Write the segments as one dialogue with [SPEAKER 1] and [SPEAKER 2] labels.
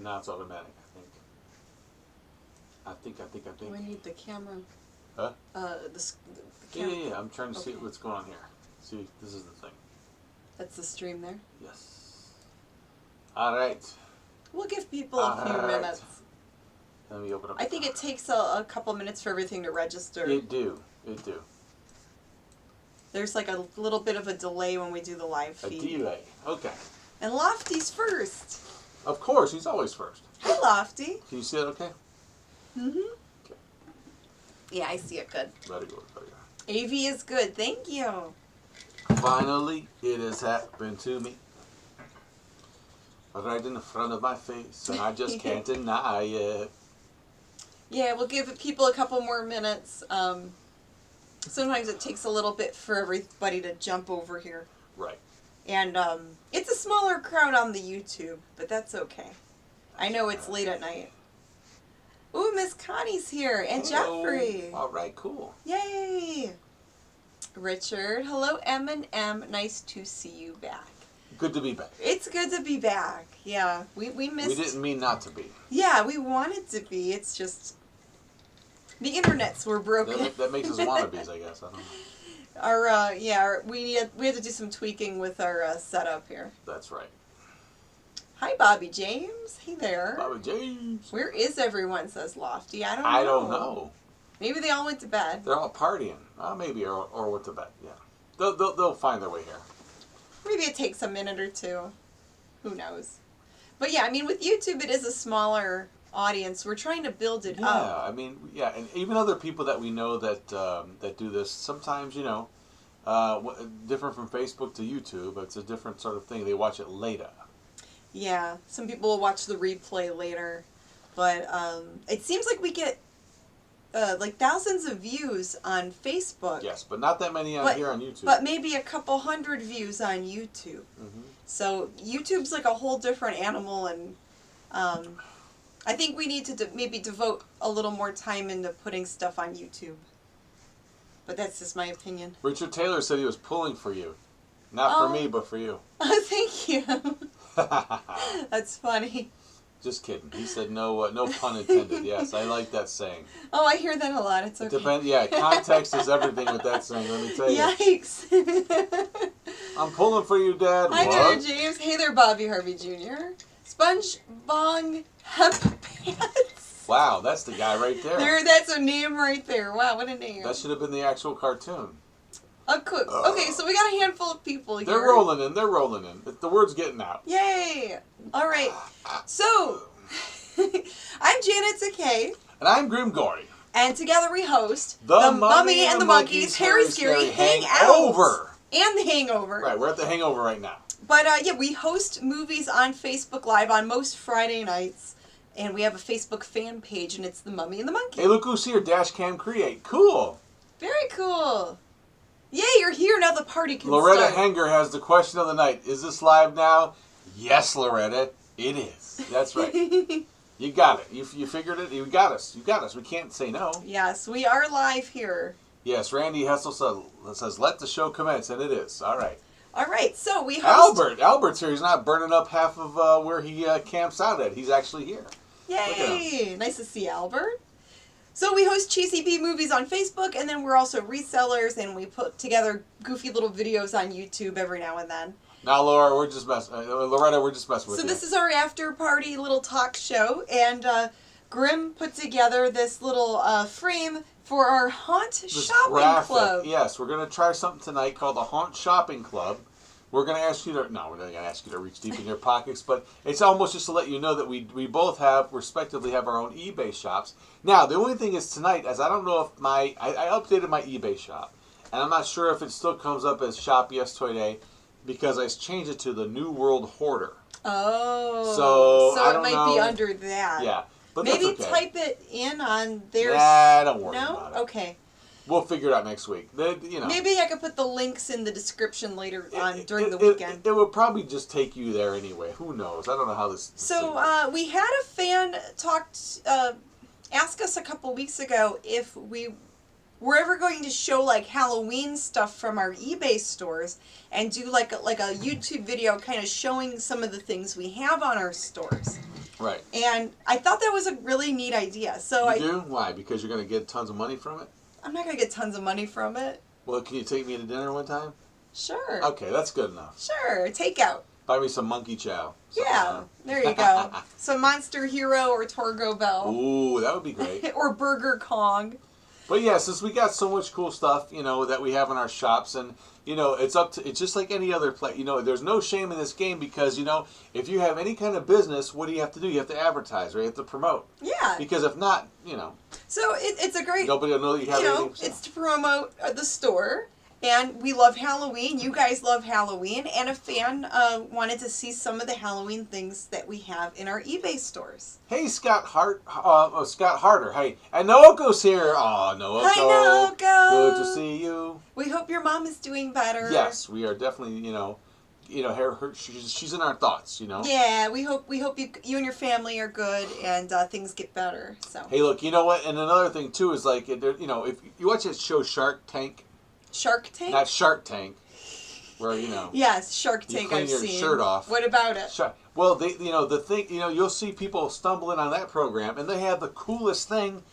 [SPEAKER 1] Now it's automatic, I think.
[SPEAKER 2] We need the camera.
[SPEAKER 1] Huh?
[SPEAKER 2] The camera.
[SPEAKER 1] Yeah. I'm trying to see what's going on here. See, this is the thing.
[SPEAKER 2] That's the stream there?
[SPEAKER 1] Yes. All right.
[SPEAKER 2] We'll give people a few minutes.
[SPEAKER 1] Let me open up.
[SPEAKER 2] I think it takes a couple minutes for everything to register.
[SPEAKER 1] It do.
[SPEAKER 2] There's like a little bit of a delay when we do the live feed.
[SPEAKER 1] A delay. Okay.
[SPEAKER 2] And Lofty's first.
[SPEAKER 1] Of course, he's always first.
[SPEAKER 2] Hi, Lofty.
[SPEAKER 1] Can you see it okay?
[SPEAKER 2] Mm-hmm.
[SPEAKER 1] Okay.
[SPEAKER 2] Yeah, I see it good.
[SPEAKER 1] Very good.
[SPEAKER 2] AV is good. Thank you.
[SPEAKER 1] Finally, it has happened to me. Right in the front of my face, and I just can't deny it.
[SPEAKER 2] Yeah, we'll give people a couple more minutes. Sometimes it takes a little bit for everybody to jump over here.
[SPEAKER 1] Right.
[SPEAKER 2] And it's a smaller crowd on the YouTube, but that's okay. I know it's late at night. Ooh, Miss Connie's here, and
[SPEAKER 1] Hello.
[SPEAKER 2] Jeffrey.
[SPEAKER 1] All right, cool.
[SPEAKER 2] Yay! Richard, hello M&M, nice to see you back.
[SPEAKER 1] Good to be back.
[SPEAKER 2] It's good to be back. Yeah, we missed.
[SPEAKER 1] We didn't mean not to be.
[SPEAKER 2] Yeah, we wanted to be. It's just the internets were broken.
[SPEAKER 1] That makes us wannabes, I guess. I don't know.
[SPEAKER 2] We had to do some tweaking with our setup here.
[SPEAKER 1] That's right.
[SPEAKER 2] Hi, Bobby James. Hey there.
[SPEAKER 1] Bobby James.
[SPEAKER 2] Where is everyone? Says Lofty. I don't know. Maybe they all went to bed.
[SPEAKER 1] They're all partying. Maybe or went to bed. Yeah. They'll find their way here.
[SPEAKER 2] Maybe it takes a minute or two. Who knows? But yeah, I mean, with YouTube, it is a smaller audience. We're trying to build it up.
[SPEAKER 1] Yeah, I mean, yeah, and even other people that we know that that do this, sometimes, you know, different from Facebook to YouTube, it's a different sort of thing. They watch it later.
[SPEAKER 2] Yeah, some people will watch the replay later. But it seems like we get like thousands of views on Facebook.
[SPEAKER 1] Yes, but not that many here on YouTube.
[SPEAKER 2] But maybe a couple hundred views on YouTube.
[SPEAKER 1] Mm-hmm.
[SPEAKER 2] So YouTube's like a whole different animal, and I think we need to maybe devote a little more time into putting stuff on YouTube. But that's just my opinion.
[SPEAKER 1] Richard Taylor said he was pulling for you. Not for me, but for you.
[SPEAKER 2] Oh, thank you. That's funny.
[SPEAKER 1] Just kidding. He said no pun intended. Yes, I like that saying.
[SPEAKER 2] Oh, I hear that a lot. It's okay.
[SPEAKER 1] Yeah, context is everything with that saying, let me tell you.
[SPEAKER 2] Yikes.
[SPEAKER 1] I'm pulling for you, Dad.
[SPEAKER 2] Hi
[SPEAKER 1] what?
[SPEAKER 2] there, James. Hey there, Bobby Harvey Jr. Sponge Bong Hemp Pants.
[SPEAKER 1] Wow, that's the guy right there.
[SPEAKER 2] That's a name right there. Wow, what a name.
[SPEAKER 1] That should have been the actual cartoon.
[SPEAKER 2] Okay, so we got a handful of people here.
[SPEAKER 1] They're rolling in. The word's getting out.
[SPEAKER 2] Yay! All right. So, I'm Janet Decay.
[SPEAKER 1] And I'm Grimm Gorri.
[SPEAKER 2] And together we host
[SPEAKER 1] the Mummy and the Monkey's
[SPEAKER 2] Hairy Scary Hangover. And the Hangover.
[SPEAKER 1] Right, we're at the Hangover right now.
[SPEAKER 2] But yeah, we host movies on Facebook Live on most Friday nights. And we have a Facebook fan page, and it's the Mummy and the Monkey.
[SPEAKER 1] Hey, look who's here. Dashcam Create. Cool.
[SPEAKER 2] Very cool. Yay, you're here. Now the party can
[SPEAKER 1] Loretta
[SPEAKER 2] start.
[SPEAKER 1] Henger has the question of the night. Is this live now? Yes, Loretta. It is. That's right. You got it. You figured it. You got us. We can't say no.
[SPEAKER 2] Yes, we are live here.
[SPEAKER 1] Yes, Randy Hessel says, let the show commence, and it is. All right.
[SPEAKER 2] All right, so we host...
[SPEAKER 1] Albert's here. He's not burning up half of where he camps out at. He's actually here.
[SPEAKER 2] Yay! Nice to see Albert. So we host Cheesy B Movies on Facebook, and then we're also resellers, and we put together goofy little videos on YouTube every now and then.
[SPEAKER 1] Now, Laura, we're just messing. Loretta, we're just messing with you.
[SPEAKER 2] So this is our after-party little talk show, and Grimm put together this little frame for our Haunt Shopping Club.
[SPEAKER 1] Yes, we're going to try something tonight called the Haunt Shopping Club. We're going to ask you to... No, we're not going to ask you to reach deep in your pockets, but it's almost just to let you know that we both respectively have our own eBay shops. Now, the only thing is tonight, as I don't know if I updated my eBay shop, and I'm not sure if it still comes up as Shop Yes Today, because I changed it to the New World Hoarder.
[SPEAKER 2] Oh.
[SPEAKER 1] So
[SPEAKER 2] it might be under that.
[SPEAKER 1] Yeah. But
[SPEAKER 2] maybe
[SPEAKER 1] that's okay.
[SPEAKER 2] type it in on their...
[SPEAKER 1] Nah, don't worry
[SPEAKER 2] No?
[SPEAKER 1] about it.
[SPEAKER 2] Okay.
[SPEAKER 1] We'll figure it out next week.
[SPEAKER 2] Maybe I could put the links in the description later during the weekend.
[SPEAKER 1] It would probably just take you there anyway. Who knows? I don't know how this...
[SPEAKER 2] So we had a fan ask us a couple weeks ago if we were ever going to show like Halloween stuff from our eBay stores and do like a YouTube video kind of showing some of the things we have on our stores.
[SPEAKER 1] Right.
[SPEAKER 2] And I thought that was a really neat idea. So
[SPEAKER 1] You do? Why? Because you're going to get tons of money from it?
[SPEAKER 2] I'm not going to get tons of money from it.
[SPEAKER 1] Well, can you take me to dinner one time?
[SPEAKER 2] Sure.
[SPEAKER 1] Okay, that's good enough.
[SPEAKER 2] Sure. Takeout.
[SPEAKER 1] Buy me some monkey chow.
[SPEAKER 2] Yeah. There you go. Some Monster Hero or Torgo Bell.
[SPEAKER 1] Ooh, that would be great.
[SPEAKER 2] Or Burger Kong.
[SPEAKER 1] But yeah, since we got so much cool stuff, that we have in our shops, and it's just like any other play. There's no shame in this game because if you have any kind of business, what do you have to do? You have to advertise, right? You have to promote.
[SPEAKER 2] Yeah.
[SPEAKER 1] Because if not,
[SPEAKER 2] So it's a great.
[SPEAKER 1] nobody will know that you have anything. So.
[SPEAKER 2] It's to promote the store. And we love Halloween. You guys love Halloween. And a fan wanted to see some of the Halloween things that we have in our eBay stores.
[SPEAKER 1] Hey, Scott Harder. Hey, and Nooko's here. Oh, Nooko.
[SPEAKER 2] Hi, Nooko.
[SPEAKER 1] Good to see you.
[SPEAKER 2] We hope your mom is doing better.
[SPEAKER 1] Yes, we are definitely, she's in our thoughts,
[SPEAKER 2] Yeah, we hope you and your family are good and things get better. So.
[SPEAKER 1] Hey, look, you know what? And another thing too is like, if you watch that show Shark Tank.
[SPEAKER 2] Shark Tank?
[SPEAKER 1] Not Shark Tank, where
[SPEAKER 2] Yes, Shark Tank.
[SPEAKER 1] you clean
[SPEAKER 2] I've
[SPEAKER 1] your
[SPEAKER 2] seen.
[SPEAKER 1] shirt off.
[SPEAKER 2] What about it?
[SPEAKER 1] Well, the thing, you'll see people stumble in on that program, and they have the coolest thing,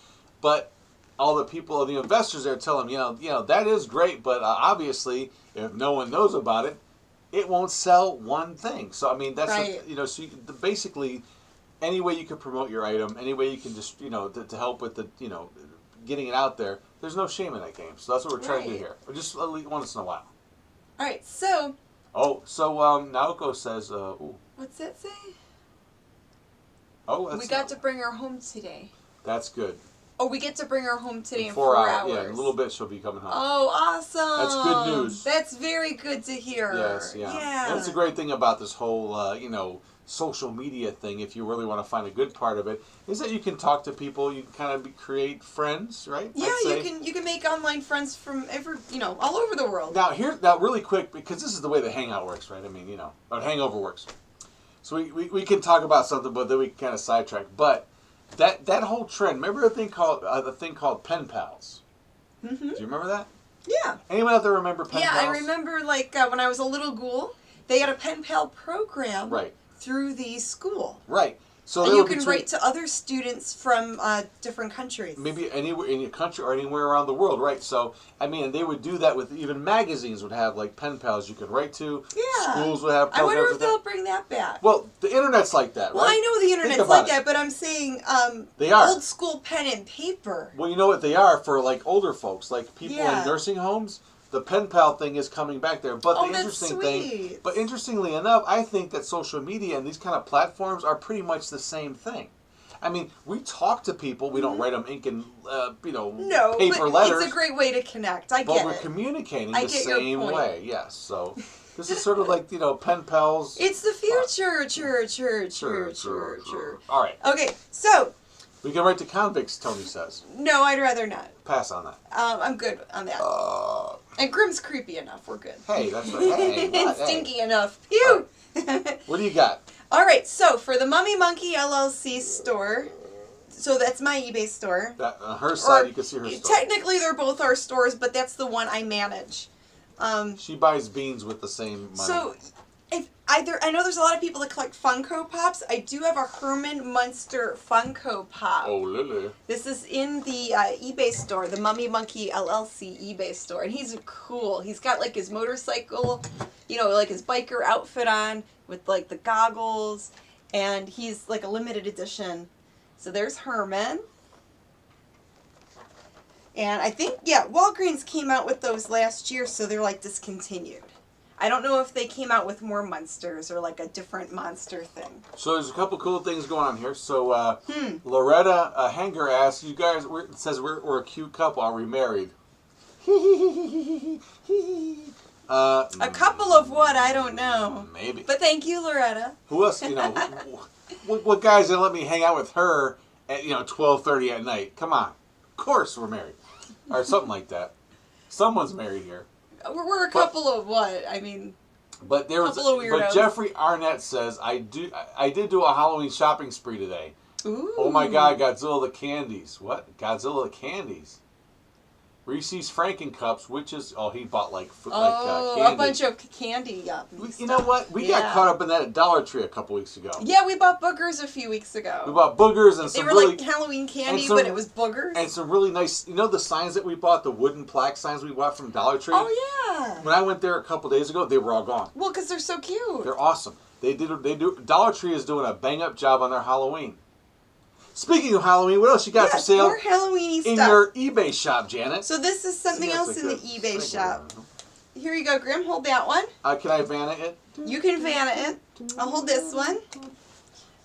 [SPEAKER 1] but all the people, the investors there, tell them, that is great, but obviously, if no one knows about it, it won't sell one thing. So I mean, that's
[SPEAKER 2] right.
[SPEAKER 1] Basically, any way you can promote your item, any way you can just to help with the getting it out there. There's no shame in that game. So that's what we're trying to do here. Just at least once in a while.
[SPEAKER 2] All right, so.
[SPEAKER 1] Oh, so Naoko says, ooh.
[SPEAKER 2] What's that say?
[SPEAKER 1] Oh, that's
[SPEAKER 2] we got to bring her home today.
[SPEAKER 1] That's good.
[SPEAKER 2] Oh, we get to bring her home today in
[SPEAKER 1] 4
[SPEAKER 2] hours.
[SPEAKER 1] Yeah, in a little bit she'll be coming home.
[SPEAKER 2] Oh, awesome.
[SPEAKER 1] That's good news.
[SPEAKER 2] That's very good to hear.
[SPEAKER 1] Yes, yeah. And it's a great thing about this whole, social media thing, if you really want to find a good part of it, is that you can talk to people, you can kind of create friends, right?
[SPEAKER 2] Yeah, you can make online friends from all over the world.
[SPEAKER 1] Now really quick, because this is the way the Hangout works, right? I mean, or Hangover works. So we can talk about something, but then we can kind of sidetrack. But that whole trend, remember the thing called pen pals? Mm-hmm. Do you remember that?
[SPEAKER 2] Yeah.
[SPEAKER 1] Anyone out there remember pen pals?
[SPEAKER 2] Yeah, I remember when I was a little ghoul, they had a pen pal program.
[SPEAKER 1] Right.
[SPEAKER 2] Through the school.
[SPEAKER 1] Right. So
[SPEAKER 2] and you can write to other students from different countries.
[SPEAKER 1] Maybe anywhere in your country or anywhere around the world, right? So, I mean, they would do that with even magazines would have like pen pals you could write to.
[SPEAKER 2] Yeah.
[SPEAKER 1] Schools would have programs.
[SPEAKER 2] I wonder if they'll bring that back.
[SPEAKER 1] Well, the internet's like that, right?
[SPEAKER 2] Well, I know the internet's like that, but I'm saying
[SPEAKER 1] they are.
[SPEAKER 2] Old school pen and paper.
[SPEAKER 1] Well, you know what they are for like older folks, like people in nursing homes. The pen pal thing is coming back there, but interestingly enough, I think that social media and these kind of platforms are pretty much the same thing. I mean, we talk to people. We don't write them ink and paper letters.
[SPEAKER 2] It's a great way to connect. I get it.
[SPEAKER 1] But we're communicating the same way. Yes. So this is sort of like pen pals.
[SPEAKER 2] It's the future. Sure.
[SPEAKER 1] All right.
[SPEAKER 2] Okay, so.
[SPEAKER 1] We can write to convicts, Tony says.
[SPEAKER 2] No, I'd rather not.
[SPEAKER 1] Pass on that.
[SPEAKER 2] I'm good on that. And Grimm's creepy enough. We're good.
[SPEAKER 1] Hey, that's right. Hey,
[SPEAKER 2] and stinky enough. Pew!
[SPEAKER 1] Right. What do you got?
[SPEAKER 2] All right, so for the MummyMonkey LLC store, so that's my eBay store.
[SPEAKER 1] On her side, you can see her store.
[SPEAKER 2] Technically, they're both our stores, but that's the one I manage.
[SPEAKER 1] She buys beans with the same money.
[SPEAKER 2] So, I know there's a lot of people that collect Funko Pops. I do have a Herman Munster Funko Pop.
[SPEAKER 1] Oh, Lily.
[SPEAKER 2] This is in the eBay store, the MummyMonkey LLC eBay store. And he's cool. He's got like his motorcycle, like his biker outfit on with like the goggles. And he's like a limited edition. So there's Herman. And I think, Walgreens came out with those last year, so they're like discontinued. I don't know if they came out with more monsters or like a different monster thing.
[SPEAKER 1] So there's a couple cool things going on here. So Loretta Hanger asks, "You guys," it says we're a cute couple. Are we married?
[SPEAKER 2] A couple of what? I don't know.
[SPEAKER 1] Maybe.
[SPEAKER 2] But thank you, Loretta.
[SPEAKER 1] Who else? What guy's gonna let me hang out with her at 12:30 at night? Come on. Of course we're married, or something like that. Someone's married here.
[SPEAKER 2] We're a couple of what? I mean,
[SPEAKER 1] but there was
[SPEAKER 2] couple of weirdos.
[SPEAKER 1] But Jeffrey Arnett says I did do a Halloween shopping spree today.
[SPEAKER 2] Ooh.
[SPEAKER 1] Oh my God, Godzilla the candies. What? Godzilla the candies. Reese's Franken Cups, which is he bought like
[SPEAKER 2] Oh,
[SPEAKER 1] candy.
[SPEAKER 2] a bunch of candy.
[SPEAKER 1] You know what? We got caught up in that at Dollar Tree a couple weeks ago.
[SPEAKER 2] Yeah, we bought boogers a few weeks ago.
[SPEAKER 1] We bought boogers and
[SPEAKER 2] they
[SPEAKER 1] some
[SPEAKER 2] were
[SPEAKER 1] really
[SPEAKER 2] like Halloween candy, but it was boogers.
[SPEAKER 1] And some really nice. You know the signs that we bought, the wooden plaque signs we bought from Dollar Tree.
[SPEAKER 2] Oh yeah.
[SPEAKER 1] When I went there a couple days ago, they were all gone.
[SPEAKER 2] Well, because they're so cute.
[SPEAKER 1] They're awesome. They do. Dollar Tree is doing a bang up job on their Halloween. Speaking of Halloween, what else you got for sale?
[SPEAKER 2] More Halloween
[SPEAKER 1] in
[SPEAKER 2] stuff.
[SPEAKER 1] your eBay shop, Janet.
[SPEAKER 2] So this is something else in the eBay shop. Here you go, Grim. Hold that one.
[SPEAKER 1] Can I Vanna it?
[SPEAKER 2] You can Vanna it. I'll hold this one.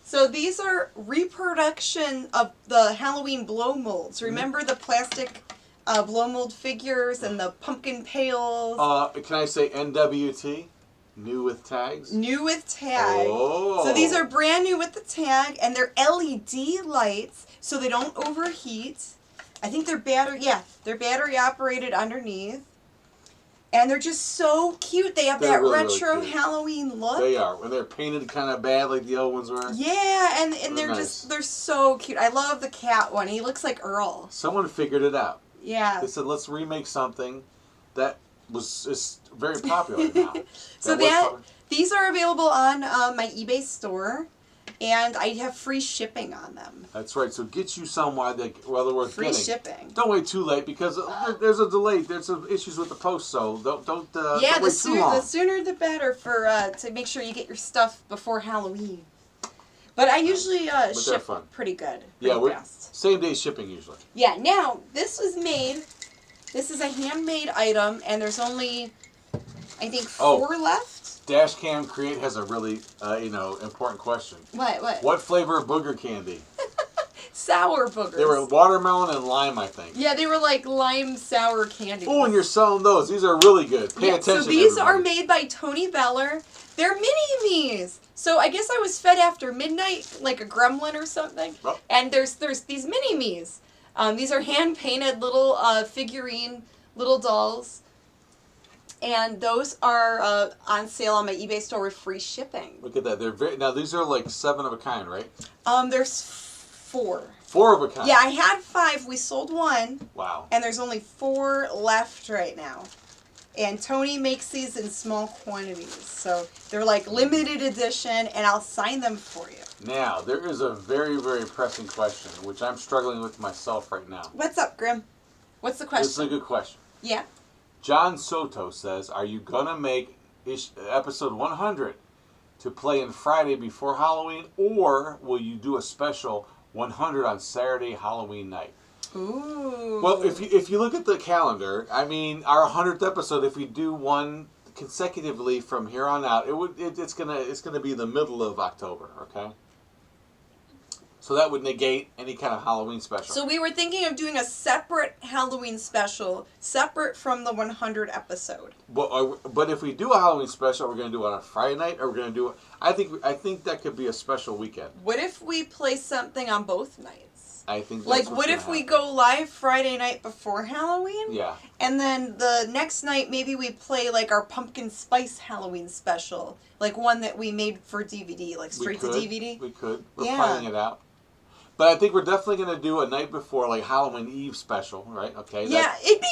[SPEAKER 2] So these are reproduction of the Halloween blow molds. Remember the plastic blow mold figures and the pumpkin pails?
[SPEAKER 1] Can I say NWT? New with tags?
[SPEAKER 2] New with tag.
[SPEAKER 1] Oh.
[SPEAKER 2] So these are brand new with the tag, and they're LED lights, so they don't overheat. I think they're battery operated underneath. And they're just so cute. They have that really, retro really Halloween look.
[SPEAKER 1] They are. And they're painted kind of bad like the old ones were.
[SPEAKER 2] Yeah, and they're
[SPEAKER 1] nice.
[SPEAKER 2] they're so cute. I love the cat one. He looks like Earl.
[SPEAKER 1] Someone figured it out.
[SPEAKER 2] Yeah.
[SPEAKER 1] They said, let's remake something that is very popular now.
[SPEAKER 2] So these are available on my eBay store, and I have free shipping on them.
[SPEAKER 1] That's right. So get you some while they're worth
[SPEAKER 2] free
[SPEAKER 1] getting.
[SPEAKER 2] shipping.
[SPEAKER 1] Don't wait too late because there's a delay. There's some issues with the post, so don't
[SPEAKER 2] yeah,
[SPEAKER 1] wait too long.
[SPEAKER 2] The sooner the better for to make sure you get your stuff before Halloween. But I usually ship pretty good.
[SPEAKER 1] Fast. Same day shipping usually.
[SPEAKER 2] Yeah. Now this was made. This is a handmade item, and there's only, I think, 4 left.
[SPEAKER 1] Dashcam Create has a really, important question.
[SPEAKER 2] What?
[SPEAKER 1] What flavor of booger candy?
[SPEAKER 2] Sour boogers.
[SPEAKER 1] They were watermelon and lime, I think.
[SPEAKER 2] Yeah, they were like lime sour candy.
[SPEAKER 1] Oh, and you're selling those. These are really good. Pay attention.
[SPEAKER 2] So these are made by Tony Beller. They're mini-me's. So I guess I was fed after midnight, like a gremlin or something. Oh. And there's these mini-me's. These are hand-painted little figurine, little dolls. And those are on sale on my eBay store with free shipping.
[SPEAKER 1] Look at that. Now, these are like 7 of a kind, right?
[SPEAKER 2] There's 4.
[SPEAKER 1] 4 of a kind?
[SPEAKER 2] Yeah, I had 5. We sold 1.
[SPEAKER 1] Wow.
[SPEAKER 2] And there's only 4 left right now. And Tony makes these in small quantities. So they're like limited edition, and I'll sign them for you.
[SPEAKER 1] Now, there is a very, very pressing question, which I'm struggling with myself right now.
[SPEAKER 2] What's up, Grim? What's the question?
[SPEAKER 1] This is a good question.
[SPEAKER 2] Yeah.
[SPEAKER 1] John Soto says, are you going to make episode 100 to play on Friday before Halloween, or will you do a special 100 on Saturday Halloween night?
[SPEAKER 2] Ooh.
[SPEAKER 1] Well, if you look at the calendar, I mean, our 100th episode, if we do one consecutively from here on out, it's gonna be the middle of October, okay? So that would negate any kind of Halloween special.
[SPEAKER 2] So we were thinking of doing a separate Halloween special, separate from the 100 episode.
[SPEAKER 1] But if we do a Halloween special, we're going to do it on a Friday night, or we're going to do it... I think that could be a special weekend.
[SPEAKER 2] What if we play something on both nights?
[SPEAKER 1] I think that's
[SPEAKER 2] like, what if we go live Friday night before Halloween?
[SPEAKER 1] Yeah.
[SPEAKER 2] And then the next night, maybe we play, like, our pumpkin spice Halloween special. Like, one that we made for DVD, like, straight to DVD.
[SPEAKER 1] We could. We're planning it out. But I think we're definitely going to do a night before, like, Halloween Eve special, right? Okay.
[SPEAKER 2] Yeah, it'd be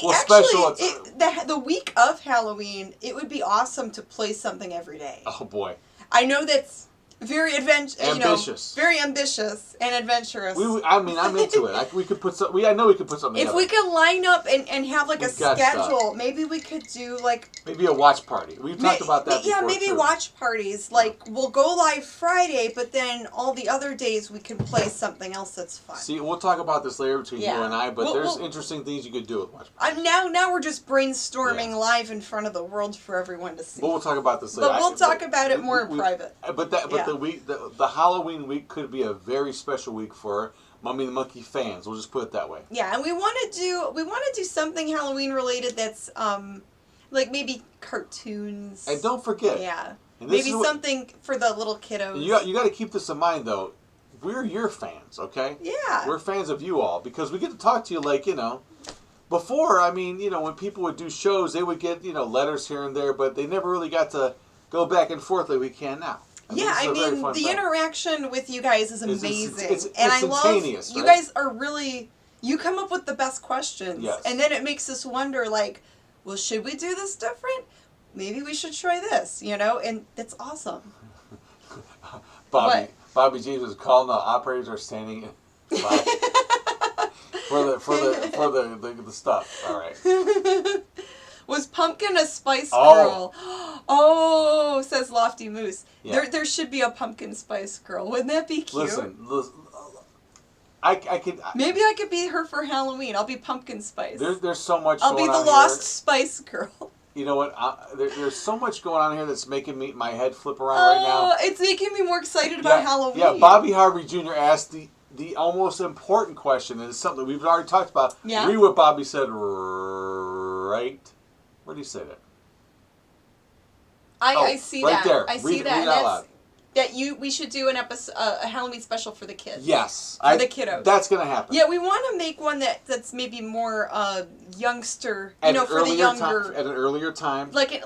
[SPEAKER 2] the week of Halloween, it would be awesome to play something every day.
[SPEAKER 1] Oh, boy.
[SPEAKER 2] I know that's very
[SPEAKER 1] ambitious.
[SPEAKER 2] Very ambitious and adventurous.
[SPEAKER 1] I'm into it. We could put some. I know we could put something.
[SPEAKER 2] If we could line up and have like a schedule, maybe we could do like
[SPEAKER 1] maybe a watch party. We've talked about that.
[SPEAKER 2] Yeah,
[SPEAKER 1] before,
[SPEAKER 2] maybe
[SPEAKER 1] too.
[SPEAKER 2] Watch parties. Like we'll go live Friday, but then all the other days we can play something else that's fun.
[SPEAKER 1] See, we'll talk about this later between you and I. But there's interesting things you could do with watch parties.
[SPEAKER 2] Now we're just brainstorming live in front of the world for everyone to see.
[SPEAKER 1] But we'll talk about this later.
[SPEAKER 2] But we'll talk about it more in private.
[SPEAKER 1] But the Halloween week could be a very special week for Mummy and the Monkey fans. We'll just put it that way.
[SPEAKER 2] Yeah, and we want to do something Halloween related that's like maybe cartoons.
[SPEAKER 1] And don't forget.
[SPEAKER 2] Yeah. Maybe something for the little kiddos.
[SPEAKER 1] You got to keep this in mind though. We're your fans, okay?
[SPEAKER 2] Yeah.
[SPEAKER 1] We're fans of you all because we get to talk to you like, before, I mean, when people would do shows, they would get, letters here and there, but they never really got to go back and forth like we can now.
[SPEAKER 2] Yeah, I mean, the interaction with you guys is amazing.
[SPEAKER 1] It's
[SPEAKER 2] and I love
[SPEAKER 1] you
[SPEAKER 2] guys are really, You come up with the best questions.
[SPEAKER 1] Yes.
[SPEAKER 2] And then it makes us wonder, like, well, should we do this different? Maybe we should try this, you know? And that's awesome.
[SPEAKER 1] Bobby James was calling. The operators are standing for the stuff. All right.
[SPEAKER 2] Was Pumpkin a Spice
[SPEAKER 1] Oh.
[SPEAKER 2] Girl? Oh, says Lofty Moose.
[SPEAKER 1] Yeah.
[SPEAKER 2] There should be a Pumpkin Spice Girl. Wouldn't that be cute?
[SPEAKER 1] Listen, I could.
[SPEAKER 2] Maybe I could be her for Halloween. I'll be Pumpkin Spice.
[SPEAKER 1] There's so much.
[SPEAKER 2] I'll be
[SPEAKER 1] going
[SPEAKER 2] the
[SPEAKER 1] on
[SPEAKER 2] Lost
[SPEAKER 1] here.
[SPEAKER 2] Spice Girl.
[SPEAKER 1] You know what? There's so much going on here that's making my head flip around right now.
[SPEAKER 2] It's making me more excited about Halloween.
[SPEAKER 1] Yeah, Bobby Harvey Jr. asked the almost important question, and it's something we've already talked about.
[SPEAKER 2] Yeah.
[SPEAKER 1] Read what Bobby said, right? Where do you say that?
[SPEAKER 2] I see
[SPEAKER 1] right
[SPEAKER 2] that.
[SPEAKER 1] there.
[SPEAKER 2] I see that.
[SPEAKER 1] Read out loud.
[SPEAKER 2] We should do an episode, a Halloween special for the kids.
[SPEAKER 1] Yes.
[SPEAKER 2] For the kiddos.
[SPEAKER 1] That's going to happen.
[SPEAKER 2] Yeah, we want to make one that's maybe more youngster,
[SPEAKER 1] for
[SPEAKER 2] the younger.
[SPEAKER 1] At an earlier time.
[SPEAKER 2] Like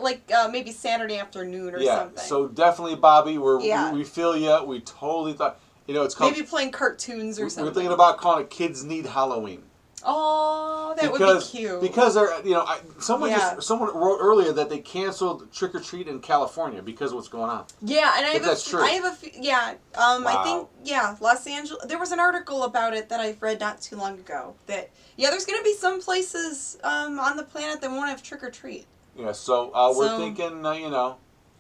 [SPEAKER 2] maybe Saturday afternoon or something.
[SPEAKER 1] Yeah, so definitely, Bobby, we feel you. We totally thought, it's called...
[SPEAKER 2] Maybe playing cartoons or something.
[SPEAKER 1] We're thinking about calling it Kids Need Halloween.
[SPEAKER 2] Oh, that would be cute.
[SPEAKER 1] Because someone wrote earlier that they canceled Trick or Treat in California because of what's going on.
[SPEAKER 2] Yeah, and I
[SPEAKER 1] Wow.
[SPEAKER 2] think Los Angeles. There was an article about it that I read not too long ago. That there's going to be some places on the planet that won't have Trick or Treat.
[SPEAKER 1] Yeah, so we're thinking,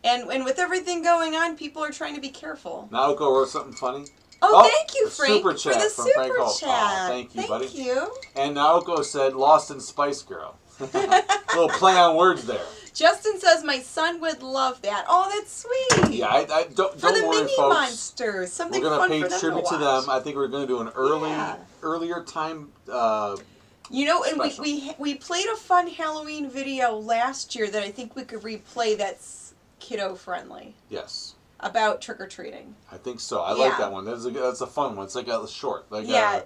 [SPEAKER 2] And with everything going on, people are trying to be careful.
[SPEAKER 1] Naoko wrote something funny.
[SPEAKER 2] Oh, thank you, Frank,
[SPEAKER 1] super chat
[SPEAKER 2] for the
[SPEAKER 1] from
[SPEAKER 2] super
[SPEAKER 1] Frank Holt.
[SPEAKER 2] chat.
[SPEAKER 1] Oh, thank you, buddy.
[SPEAKER 2] Thank you.
[SPEAKER 1] And Naoko said, Lost in Spice Girl. Little play on words there.
[SPEAKER 2] Justin says, my son would love that. Oh, that's sweet.
[SPEAKER 1] Yeah, I don't
[SPEAKER 2] for the
[SPEAKER 1] worry,
[SPEAKER 2] mini
[SPEAKER 1] folks.
[SPEAKER 2] monsters. Something
[SPEAKER 1] We're
[SPEAKER 2] fun
[SPEAKER 1] gonna
[SPEAKER 2] for
[SPEAKER 1] pay
[SPEAKER 2] them
[SPEAKER 1] tribute to
[SPEAKER 2] watch.
[SPEAKER 1] them. I think we're going to do an earlier time.
[SPEAKER 2] And
[SPEAKER 1] special.
[SPEAKER 2] we played a fun Halloween video last year that I think we could replay. That's kiddo friendly.
[SPEAKER 1] Yes.
[SPEAKER 2] About trick or treating.
[SPEAKER 1] I think so. I like that one. That's a fun one. It's like a short.
[SPEAKER 2] It's a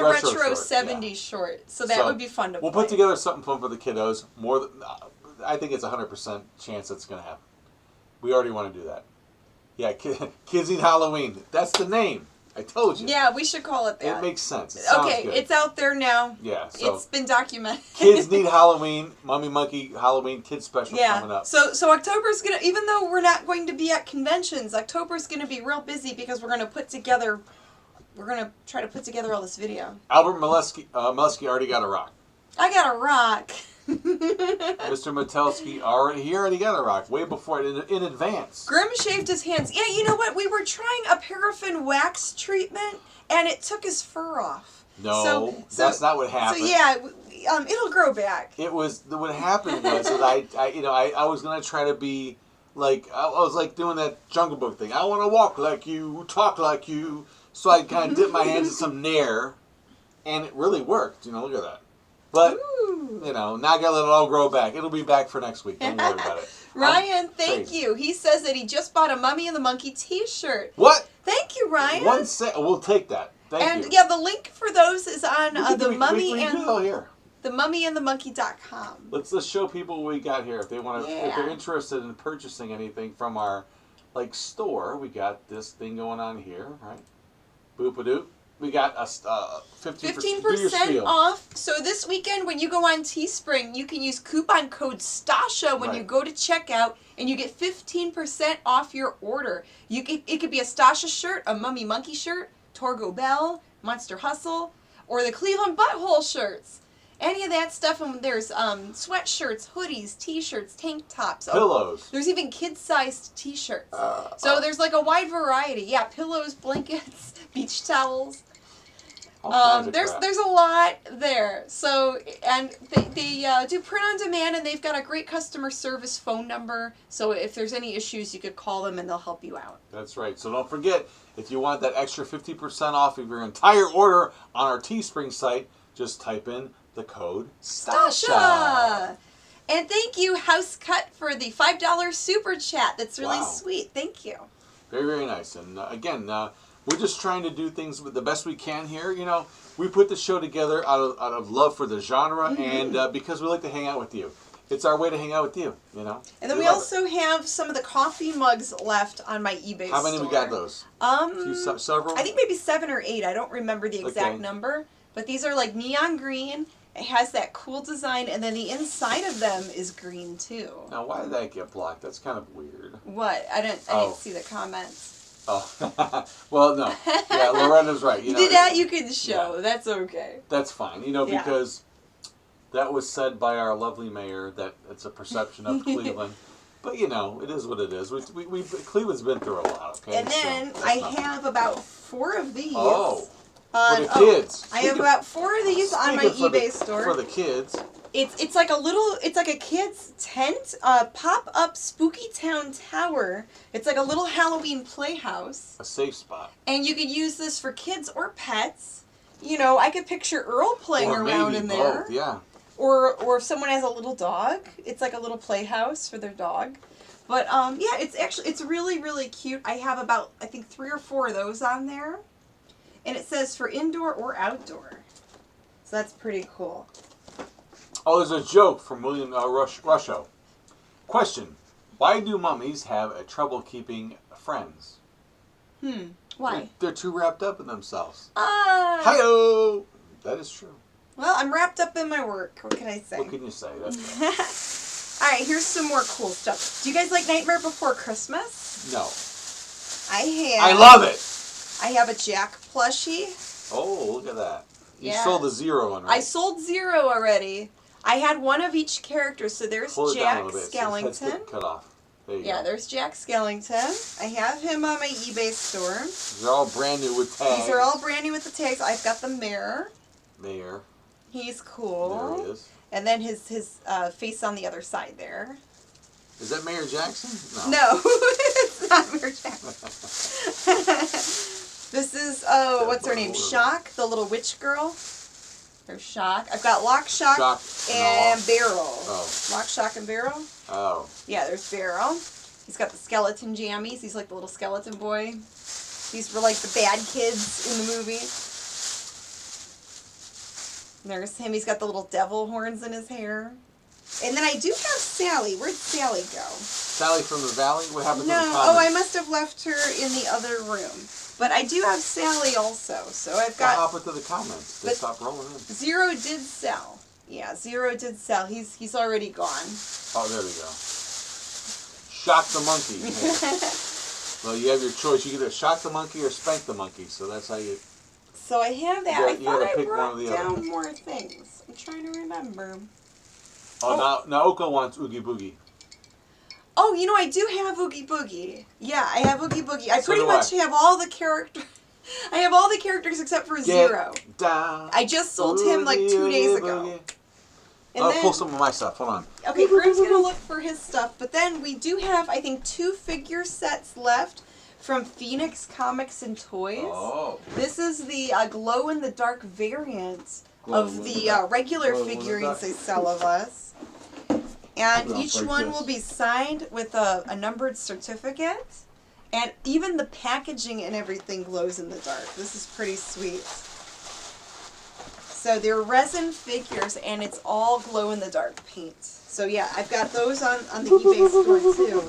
[SPEAKER 2] retro
[SPEAKER 1] short,
[SPEAKER 2] 70s short. So that would be fun to play.
[SPEAKER 1] We'll put together something fun for the kiddos. I think it's 100% chance that's going to happen. We already want to do that. Yeah, Kids Need Halloween. That's the name. I told you.
[SPEAKER 2] Yeah, we should call it that.
[SPEAKER 1] It makes sense. It sounds good.
[SPEAKER 2] It's out there now.
[SPEAKER 1] Yeah, so
[SPEAKER 2] it's been documented.
[SPEAKER 1] Kids Need Halloween, MummyMonkey Halloween Kids Special coming up.
[SPEAKER 2] So October's gonna, even though we're not going to be at conventions, October's gonna be real busy because we're gonna try to put together all this video.
[SPEAKER 1] Albert Molesky already got a rock.
[SPEAKER 2] I got a rock.
[SPEAKER 1] Mr. Metelsky already got a rock way before in advance.
[SPEAKER 2] Grimm shaved his hands. Yeah, you know what? We were trying a paraffin wax treatment, and it took his fur off.
[SPEAKER 1] No, that's not what happened.
[SPEAKER 2] So yeah, it'll grow back.
[SPEAKER 1] It was what happened was that I was gonna try to be like I was like doing that Jungle Book thing. I want to walk like you, talk like you. So I kind of dipped my hands in some Nair, and it really worked. Look at that. But now I gotta let it all grow back. It'll be back for next week. Don't worry about it.
[SPEAKER 2] Ryan, thank you. He says that he just bought a Mummy and the Monkey T-shirt.
[SPEAKER 1] What?
[SPEAKER 2] Thank you, Ryan.
[SPEAKER 1] We'll take that. Thank you.
[SPEAKER 2] Yeah, the link for those is on
[SPEAKER 1] the
[SPEAKER 2] MummyAndMonkey.com.
[SPEAKER 1] Let's show people what we got here if they want to. If they're interested in purchasing anything from our store, we got this thing going on here, right? Boop-a-doop. We got a 15%
[SPEAKER 2] off. So this weekend, when you go on Teespring, you can use coupon code STASHA when you go to checkout, and you get 15% off your order. It could be a Stasha shirt, a Mummy Monkey shirt, Torgo Bell, Monster Hustle, or the Cleveland Butthole shirts. Any of that stuff. And there's sweatshirts, hoodies, T-shirts, tank tops.
[SPEAKER 1] Pillows.
[SPEAKER 2] There's even kid-sized T-shirts. So there's like a wide variety. Yeah, pillows, blankets, beach towels. There's a lot there. So, and they do print on demand, and they've got a great customer service phone number. So if there's any issues, you could call them and they'll help you out.
[SPEAKER 1] That's right. So don't forget, if you want that extra 50% off of your entire order on our Teespring site, just type in the code STASHA.
[SPEAKER 2] And thank you, House Cut, for the $5 super chat. That's really sweet. Thank you.
[SPEAKER 1] Very, very nice. And again, we're just trying to do things the best we can here. We put the show together out of love for the genre and because we like to hang out with you. It's our way to hang out with you, And
[SPEAKER 2] then we also have some of the coffee mugs left on my eBay store.
[SPEAKER 1] How many we got those?
[SPEAKER 2] Several? I think maybe 7 or 8. I don't remember the exact number. But these are like neon green. It has that cool design, and then the inside of them is green too.
[SPEAKER 1] Now, why did that get blocked? That's kind of weird.
[SPEAKER 2] What? I didn't see the comments.
[SPEAKER 1] Oh, well, no. Yeah, Loretta's right. You know,
[SPEAKER 2] that you can show. Yeah. That's okay.
[SPEAKER 1] That's fine. You know, because that was said by our lovely mayor that it's a perception of Cleveland. But, you know, it is what it is. Cleveland's been through a lot, okay?
[SPEAKER 2] And then I have about 4 of these.
[SPEAKER 1] Oh. For the kids.
[SPEAKER 2] I have about 4 of these on my eBay store.
[SPEAKER 1] For the kids.
[SPEAKER 2] It's like a kid's tent, pop-up Spooky Town Tower. It's like a little Halloween playhouse.
[SPEAKER 1] A safe spot.
[SPEAKER 2] And you could use this for kids or pets. You know, I could picture Earl playing around in there.
[SPEAKER 1] Both, yeah.
[SPEAKER 2] Or if someone has a little dog, it's like a little playhouse for their dog. But yeah, it's really, really cute. I have about, I think, 3 or 4 of those on there. And it says for indoor or outdoor. So that's pretty cool.
[SPEAKER 1] Oh, there's a joke from William Rusho. Question: why do mummies have a trouble keeping friends?
[SPEAKER 2] Why?
[SPEAKER 1] They're too wrapped up in themselves. Hi-oh! That is true.
[SPEAKER 2] Well, I'm wrapped up in my work. What can I say?
[SPEAKER 1] What can you say? That's right.
[SPEAKER 2] All right, here's some more cool stuff. Do you guys like Nightmare Before Christmas?
[SPEAKER 1] No.
[SPEAKER 2] I
[SPEAKER 1] love it!
[SPEAKER 2] I have a Jack plushie.
[SPEAKER 1] Oh, look at that. You sold the 0 one, right?
[SPEAKER 2] I sold 0 already. I had 1 of each character. So there's Jack Skellington.
[SPEAKER 1] Cut off. There you go.
[SPEAKER 2] There's Jack Skellington. I have him on my eBay store.
[SPEAKER 1] They're all brand new with tags.
[SPEAKER 2] These are all brand new with the tags. I've got the mayor.
[SPEAKER 1] Mayor.
[SPEAKER 2] He's cool.
[SPEAKER 1] There he is.
[SPEAKER 2] And then his face on the other side there.
[SPEAKER 1] Is that Mayor Jackson?
[SPEAKER 2] No, it's not Mayor Jackson. This is, what's her name? Shock, the little witch girl. There's Shock. I've got Lock, Shock, and Barrel.
[SPEAKER 1] Oh.
[SPEAKER 2] Lock, Shock, and Barrel.
[SPEAKER 1] Oh.
[SPEAKER 2] Yeah, there's Barrel. He's got the skeleton jammies. He's like the little skeleton boy. These were like the bad kids in the movie. There's him. He's got the little devil horns in his hair. And then I do have Sally. Where'd Sally go?
[SPEAKER 1] Sally from the Valley? What happened to the comments?
[SPEAKER 2] Oh, I must have left her in the other room. But I do have Sally also. So I've got...
[SPEAKER 1] hop into the comments. They stop rolling in.
[SPEAKER 2] 0 did sell. Yeah, 0 did sell. He's already gone.
[SPEAKER 1] Oh, there we go. Shock the monkey. Well, you have your choice. You either shock the monkey or spank the monkey. So that's how you...
[SPEAKER 2] So I have that.
[SPEAKER 1] You gotta
[SPEAKER 2] I
[SPEAKER 1] pick
[SPEAKER 2] wrote
[SPEAKER 1] one or the
[SPEAKER 2] down
[SPEAKER 1] other.
[SPEAKER 2] more things. I'm trying to remember.
[SPEAKER 1] Oh, now Oko wants Oogie Boogie.
[SPEAKER 2] Oh, you know, I do have Oogie Boogie. Yeah, I have Oogie Boogie. I pretty much have all the characters. I have all the characters except for 0.
[SPEAKER 1] Down,
[SPEAKER 2] I just sold him like 2 days ago. And
[SPEAKER 1] I'll pull some of my stuff. Hold on.
[SPEAKER 2] Okay, Grimm's going to look for his stuff. But then we do have, I think, 2 figure sets left from Phoenix Comics and Toys.
[SPEAKER 1] Oh.
[SPEAKER 2] This is the glow-in-the-dark variant of the regular figurines they sell of us. And each one will be signed with a numbered certificate. And even the packaging and everything glows in the dark. This is pretty sweet. So they're resin figures, and it's all glow-in-the-dark paint. So yeah, I've got those on the eBay store too.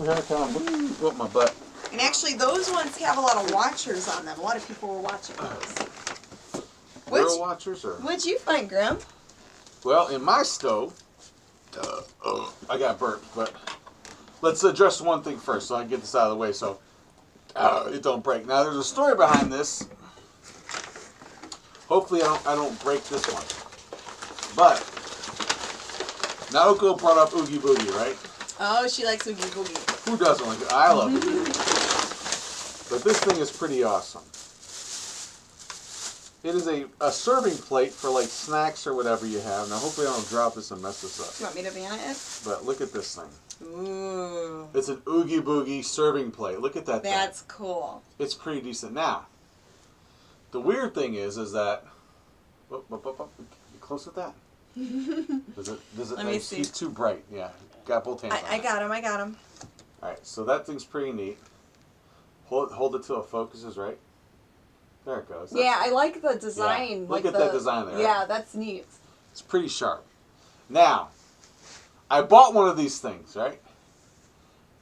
[SPEAKER 1] Whoop my butt.
[SPEAKER 2] And actually, those ones have a lot of watchers on them. A lot of people were watching those.
[SPEAKER 1] Real watchers? Or?
[SPEAKER 2] What'd you find, Grimm?
[SPEAKER 1] Well, in my stove, I got burped, but let's address one thing first so I can get this out of the way so it don't break. Now, there's a story behind this. Hopefully, I don't break this one. But, Naoko brought up Oogie Boogie, right?
[SPEAKER 2] Oh, she likes Oogie Boogie.
[SPEAKER 1] Who doesn't like it? I love Oogie Boogie. But this thing is pretty awesome. It is a serving plate for like snacks or whatever you have. Now, hopefully I don't drop this and mess this up.
[SPEAKER 2] You want me to ban it?
[SPEAKER 1] But look at this thing.
[SPEAKER 2] Ooh.
[SPEAKER 1] It's an Oogie Boogie serving plate. Look at that thing.
[SPEAKER 2] That's cool.
[SPEAKER 1] It's pretty decent. Now, the weird thing is that... You close with that? Does it,
[SPEAKER 2] Let me see.
[SPEAKER 1] He's too bright. Yeah. Got both hands on
[SPEAKER 2] I got him. I got him.
[SPEAKER 1] Alright, so that thing's pretty neat. Hold it till it focuses, right? There it goes.
[SPEAKER 2] Yeah, I like the design.
[SPEAKER 1] Yeah. Look at that design there.
[SPEAKER 2] Yeah, that's neat.
[SPEAKER 1] It's pretty sharp. Now, I bought one of these things, right?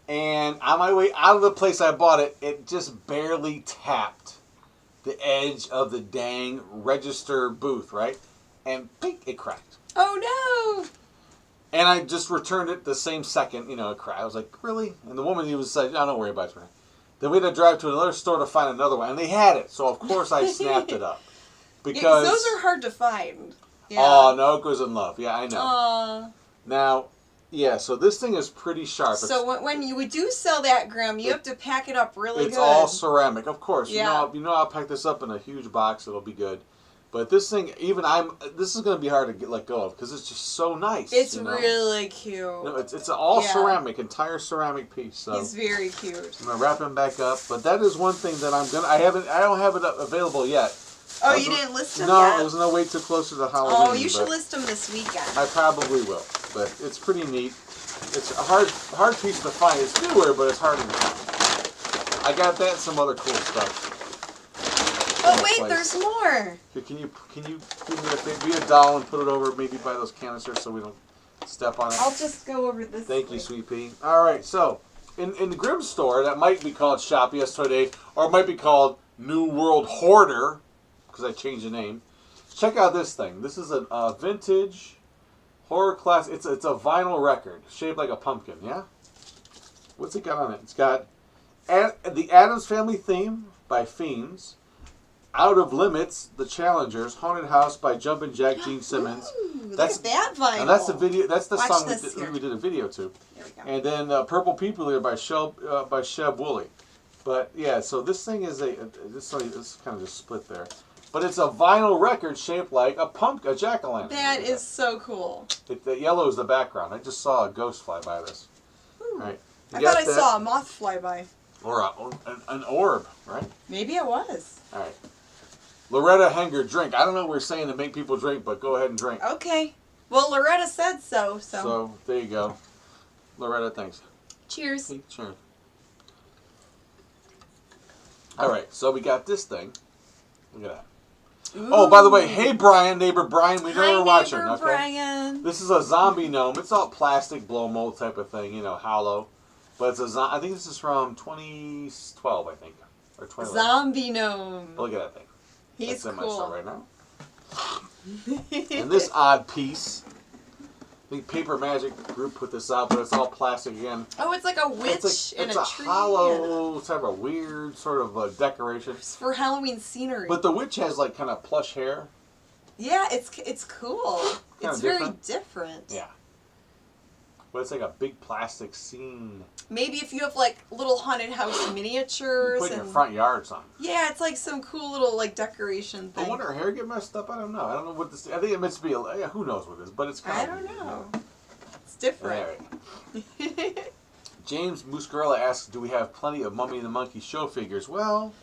[SPEAKER 1] And on my way out of the place I bought it, it just barely tapped the edge of the dang register booth, right? And pink, it cracked.
[SPEAKER 2] Oh no!
[SPEAKER 1] And I just returned it the same second, it cracked. I was like, really? And the woman even said, "No, don't worry about it." Then we had to drive to another store to find another one, and they had it. So of course I snapped it up because
[SPEAKER 2] those are hard to find. Yeah.
[SPEAKER 1] Oh, Naoko's in love. Yeah, I know.
[SPEAKER 2] Aw.
[SPEAKER 1] Now, yeah, so this thing is pretty sharp.
[SPEAKER 2] So when you do sell that, Grimm, you have to pack it up really good.
[SPEAKER 1] It's all ceramic, of course.
[SPEAKER 2] Yeah.
[SPEAKER 1] You know I'll pack this up in a huge box. It'll be good. But this thing, this is going to be hard to let go of because it's just so nice.
[SPEAKER 2] It's really cute.
[SPEAKER 1] No, it's all ceramic, entire ceramic piece. So
[SPEAKER 2] he's very cute.
[SPEAKER 1] I'm gonna wrap him back up. But that is one thing that I don't have it available yet.
[SPEAKER 2] Oh, you didn't list them
[SPEAKER 1] no,
[SPEAKER 2] yet?
[SPEAKER 1] I was gonna wait till closer to Halloween.
[SPEAKER 2] Oh, you should list them this weekend.
[SPEAKER 1] I probably will, but it's pretty neat. It's a hard piece to find. It's newer, but it's hard to find. I got that and some other cool stuff.
[SPEAKER 2] Oh wait, there's more.
[SPEAKER 1] Can you give me a thing? Be a doll and put it over maybe by those canisters so we don't step on it.
[SPEAKER 2] I'll just go over this.
[SPEAKER 1] Thank you, Sweet Pea. All right, so in the Grimm store, that might be called Shop Yes Today, or it might be called New World Hoarder, because I changed the name. Check out this thing. This is a vintage horror class. It's a vinyl record shaped like a pumpkin. Yeah. What's it got on it? It's got the Addams Family theme by Fiends. Out of Limits, The Challengers, Haunted House by Jumpin' Jack Gene Simmons.
[SPEAKER 2] Ooh, look at that vinyl.
[SPEAKER 1] And that's the video. That's the
[SPEAKER 2] Watch
[SPEAKER 1] song we did a video to.
[SPEAKER 2] There we go.
[SPEAKER 1] And then Purple People Eater by Sheb Woolley. But yeah, so this thing is this kind of just split there. But it's a vinyl record shaped like a jack-o'-lantern.
[SPEAKER 2] That is so cool.
[SPEAKER 1] The yellow is the background. I just saw a ghost fly by this.
[SPEAKER 2] Ooh.
[SPEAKER 1] All right.
[SPEAKER 2] I thought I saw a moth fly by.
[SPEAKER 1] Or an orb, right?
[SPEAKER 2] Maybe it was.
[SPEAKER 1] All right. Loretta Henger, drink. I don't know what we're saying to make people drink, but go ahead and drink.
[SPEAKER 2] Okay. Well, Loretta said so.
[SPEAKER 1] So there you go. Loretta, thanks.
[SPEAKER 2] Cheers.
[SPEAKER 1] Hey, cheers. All right, so we got this thing. Look at that.
[SPEAKER 2] Ooh.
[SPEAKER 1] Oh, by the way, hey Brian, neighbor Brian, we know you're watching.
[SPEAKER 2] Neighbor
[SPEAKER 1] Okay.
[SPEAKER 2] Brian.
[SPEAKER 1] This is a zombie gnome. It's all plastic, blow mold type of thing, hollow. But it's I think this is from 2012, I think, or 2011.
[SPEAKER 2] Zombie gnome.
[SPEAKER 1] Look at that thing.
[SPEAKER 2] He's
[SPEAKER 1] That's in
[SPEAKER 2] cool.
[SPEAKER 1] my store right now. And this odd piece, I think Paper Magic Group put this out, but it's all plastic again.
[SPEAKER 2] Oh, it's like a witch in a tree.
[SPEAKER 1] It's a hollow, type of weird sort of decoration.
[SPEAKER 2] It's for Halloween scenery.
[SPEAKER 1] But the witch has like kind of plush hair.
[SPEAKER 2] Yeah, it's cool. It's very different.
[SPEAKER 1] Yeah. But it's like a big plastic scene.
[SPEAKER 2] Maybe if you have like little haunted house miniatures.
[SPEAKER 1] You put in your front yard or something.
[SPEAKER 2] Yeah, it's like some cool little like decoration thing.
[SPEAKER 1] I wonder, her hair get messed up? I don't know. I don't know what this. I think it meant to be. Who knows what it is? But it's kind of.
[SPEAKER 2] I don't know. It's different.
[SPEAKER 1] Right. James Muscarella asks, "Do we have plenty of Mummy and the Monkey show figures?" Well,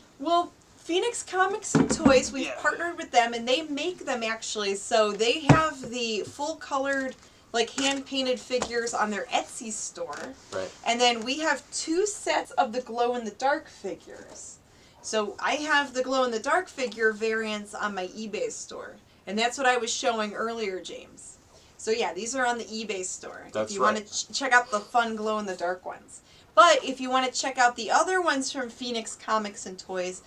[SPEAKER 2] Phoenix Comics and Toys. We've partnered with them, and they make them actually. So they have the full colored, like hand-painted figures on their Etsy store.
[SPEAKER 1] Right.
[SPEAKER 2] And then we have 2 sets of the glow-in-the-dark figures. So I have the glow-in-the-dark figure variants on my eBay store. And that's what I was showing earlier, James. So yeah, these are on the eBay store.
[SPEAKER 1] That's
[SPEAKER 2] if you want to check out the fun glow-in-the-dark ones. But if you want to check out the other ones from Phoenix Comics and Toys,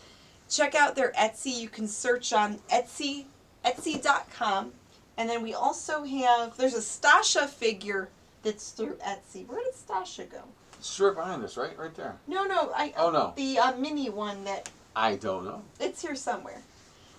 [SPEAKER 2] check out their Etsy. You can search on Etsy.com. And then we also have, there's a Stasha figure that's through Etsy. Where did Stasha go?
[SPEAKER 1] It's right behind us, right? Right there.
[SPEAKER 2] No.
[SPEAKER 1] Oh, no.
[SPEAKER 2] The mini one that...
[SPEAKER 1] I don't know.
[SPEAKER 2] It's here somewhere.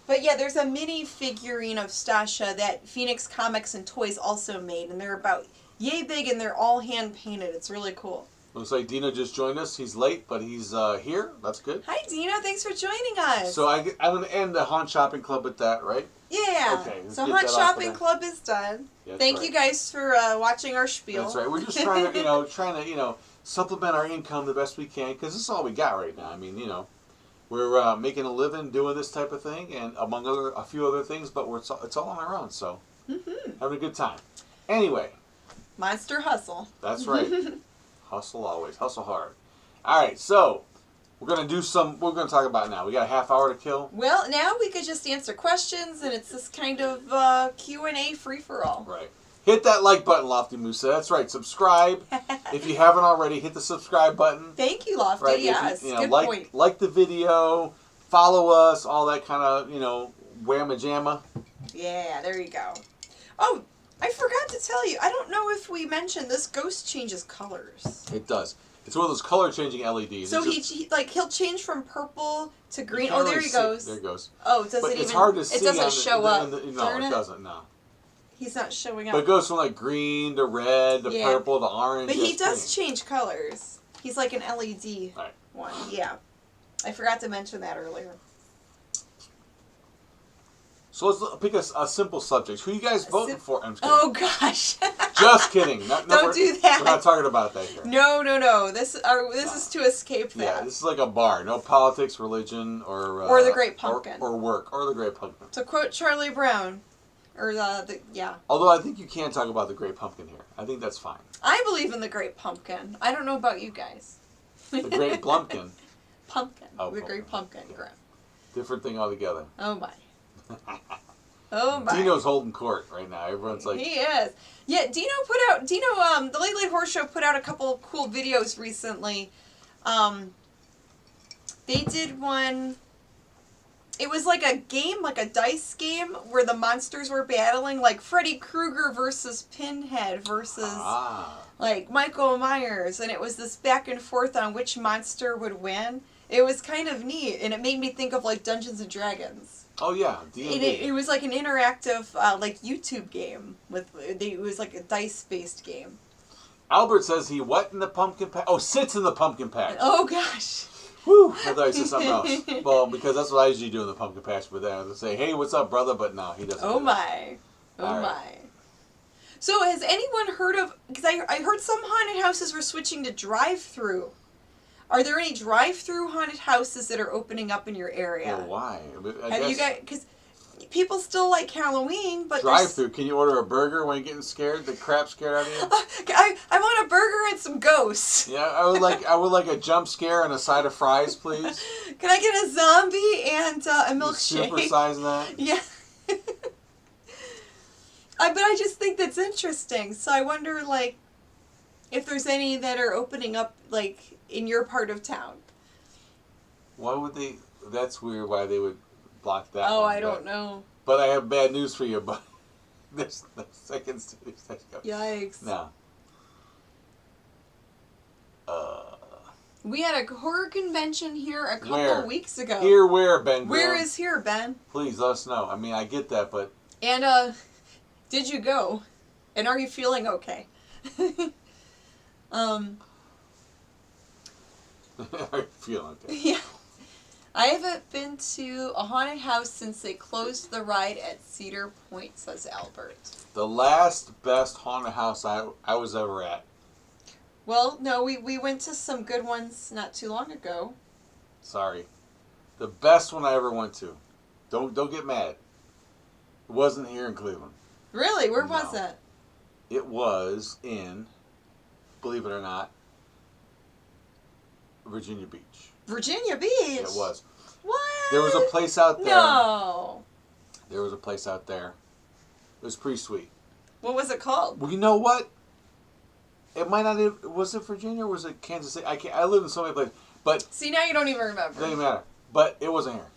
[SPEAKER 2] But yeah, there's a mini figurine of Stasha that Phoenix Comics and Toys also made. And they're about yay big and they're all hand painted. It's really cool.
[SPEAKER 1] Looks like Dino just joined us. He's late, but he's here. That's good.
[SPEAKER 2] Hi, Dino. Thanks for joining us.
[SPEAKER 1] So I'm going to end the Haunt Shopping Club with that, right?
[SPEAKER 2] Yeah.
[SPEAKER 1] Okay.
[SPEAKER 2] So Haunt Shopping Club is done. Thank you guys for watching our spiel.
[SPEAKER 1] That's right. We're just trying to, supplement our income the best we can because this is all we got right now. I mean, we're making a living doing this type of thing, and among a few other things, but it's all on our own. So having a good time. Anyway.
[SPEAKER 2] Monster hustle.
[SPEAKER 1] That's right. Hustle always. Hustle hard. All right. So we're going to talk about now. We got a half hour to kill.
[SPEAKER 2] Well, now we could just answer questions, and it's this kind of Q&A free-for-all.
[SPEAKER 1] Right. Hit that like button, Lofty Musa. That's right. Subscribe. If you haven't already, hit the subscribe button.
[SPEAKER 2] Thank you, Lofty.
[SPEAKER 1] Right?
[SPEAKER 2] Yes.
[SPEAKER 1] If
[SPEAKER 2] Good point.
[SPEAKER 1] Like the video. follow us, all that kind of, whamma jamma.
[SPEAKER 2] Yeah, there you go. Oh, I forgot to tell you. I don't know if we mentioned this ghost changes colors.
[SPEAKER 1] It does. It's one of those color changing LEDs.
[SPEAKER 2] So he'll change from purple to green.
[SPEAKER 1] Oh,
[SPEAKER 2] there he goes.
[SPEAKER 1] There he goes.
[SPEAKER 2] Oh, does
[SPEAKER 1] but
[SPEAKER 2] it even?
[SPEAKER 1] It's hard to see.
[SPEAKER 2] It doesn't show up.
[SPEAKER 1] No, it doesn't. No.
[SPEAKER 2] He's not showing up.
[SPEAKER 1] But it goes from like green to red to purple to orange.
[SPEAKER 2] But he does change colors. He's like an LED one. Yeah. I forgot to mention that earlier.
[SPEAKER 1] So let's pick a simple subject. Who you guys voting for? I'm just kidding.
[SPEAKER 2] Oh gosh.
[SPEAKER 1] Just kidding.
[SPEAKER 2] Don't do that.
[SPEAKER 1] We're not talking about that here.
[SPEAKER 2] No. This is to escape that.
[SPEAKER 1] Yeah, this is like a bar. No politics, religion, or
[SPEAKER 2] the Great Pumpkin.
[SPEAKER 1] Or work, or the Great Pumpkin.
[SPEAKER 2] To quote Charlie Brown, or
[SPEAKER 1] Although I think you can talk about the Great Pumpkin here. I think that's fine.
[SPEAKER 2] I believe in the Great Pumpkin. I don't know about you guys.
[SPEAKER 1] The Great Plumpkin.
[SPEAKER 2] Pumpkin.
[SPEAKER 1] Oh,
[SPEAKER 2] the Great Pumpkin. Grimm.
[SPEAKER 1] Different thing altogether.
[SPEAKER 2] Oh my. Oh my.
[SPEAKER 1] Dino's holding court right now. Everyone's like...
[SPEAKER 2] He is. Yeah, the Late Late Horror Show put out a couple of cool videos recently. They did one... It was like a game, like a dice game, where the monsters were battling, like Freddy Krueger versus Pinhead versus, like, Michael Myers. And it was this back and forth on which monster would win. It was kind of neat, and it made me think of, like, Dungeons & Dragons.
[SPEAKER 1] Oh, yeah. D&D.
[SPEAKER 2] It was like an interactive, like, YouTube game. It was like a dice-based game.
[SPEAKER 1] Albert says he what in the pumpkin patch? Oh, sits in the pumpkin patch.
[SPEAKER 2] Oh, gosh.
[SPEAKER 1] Whew. I thought he said something else. Well, because that's what I usually do in the pumpkin patch. But then I say, hey, what's up, brother? But no, he doesn't.
[SPEAKER 2] Oh, my. Oh, my. So has anyone heard of... Because I heard some haunted houses were switching to drive-through. Are there any drive-through haunted houses that are opening up in your area?
[SPEAKER 1] Well, why?
[SPEAKER 2] Have you guys... Because people still like Halloween, but...
[SPEAKER 1] Drive-through. Can you order a burger when you're getting scared? The crap scared out of you?
[SPEAKER 2] I want a burger and some ghosts.
[SPEAKER 1] Yeah, I would like a jump scare and a side of fries, please.
[SPEAKER 2] Can I get a zombie and a milkshake?
[SPEAKER 1] Supersize that?
[SPEAKER 2] Yeah. But I just think that's interesting. So I wonder, like, if there's any that are opening up, like, in your part of town.
[SPEAKER 1] Why would they... That's weird why they would block that
[SPEAKER 2] Oh,
[SPEAKER 1] one,
[SPEAKER 2] I don't know.
[SPEAKER 1] But I have bad news for you, but there's no seconds to these.
[SPEAKER 2] Yikes.
[SPEAKER 1] No.
[SPEAKER 2] We had a horror convention here a couple weeks ago.
[SPEAKER 1] Here where, Ben?
[SPEAKER 2] Where is here, Ben?
[SPEAKER 1] Please let us know. I mean, I get that, but...
[SPEAKER 2] And, did you go? And are you feeling okay?
[SPEAKER 1] Are you feeling okay?
[SPEAKER 2] Yeah. I haven't been to a haunted house since they closed the ride at Cedar Point, says Albert.
[SPEAKER 1] The last best haunted house I was ever at.
[SPEAKER 2] Well, no, we went to some good ones not too long ago.
[SPEAKER 1] Sorry. The best one I ever went to. Don't get mad. It wasn't here in Cleveland.
[SPEAKER 2] Really? Where was it?
[SPEAKER 1] It was in, believe it or not, Virginia Beach.
[SPEAKER 2] Virginia Beach?
[SPEAKER 1] Yeah, it was.
[SPEAKER 2] What?
[SPEAKER 1] There was a place out there.
[SPEAKER 2] No.
[SPEAKER 1] There was a place out there. It was pretty sweet.
[SPEAKER 2] What was it called?
[SPEAKER 1] Well, you know what? It might not have... Was it Virginia or was it Kansas City? I live in so many places. But...
[SPEAKER 2] See, now you don't even remember.
[SPEAKER 1] It doesn't matter. But it wasn't here.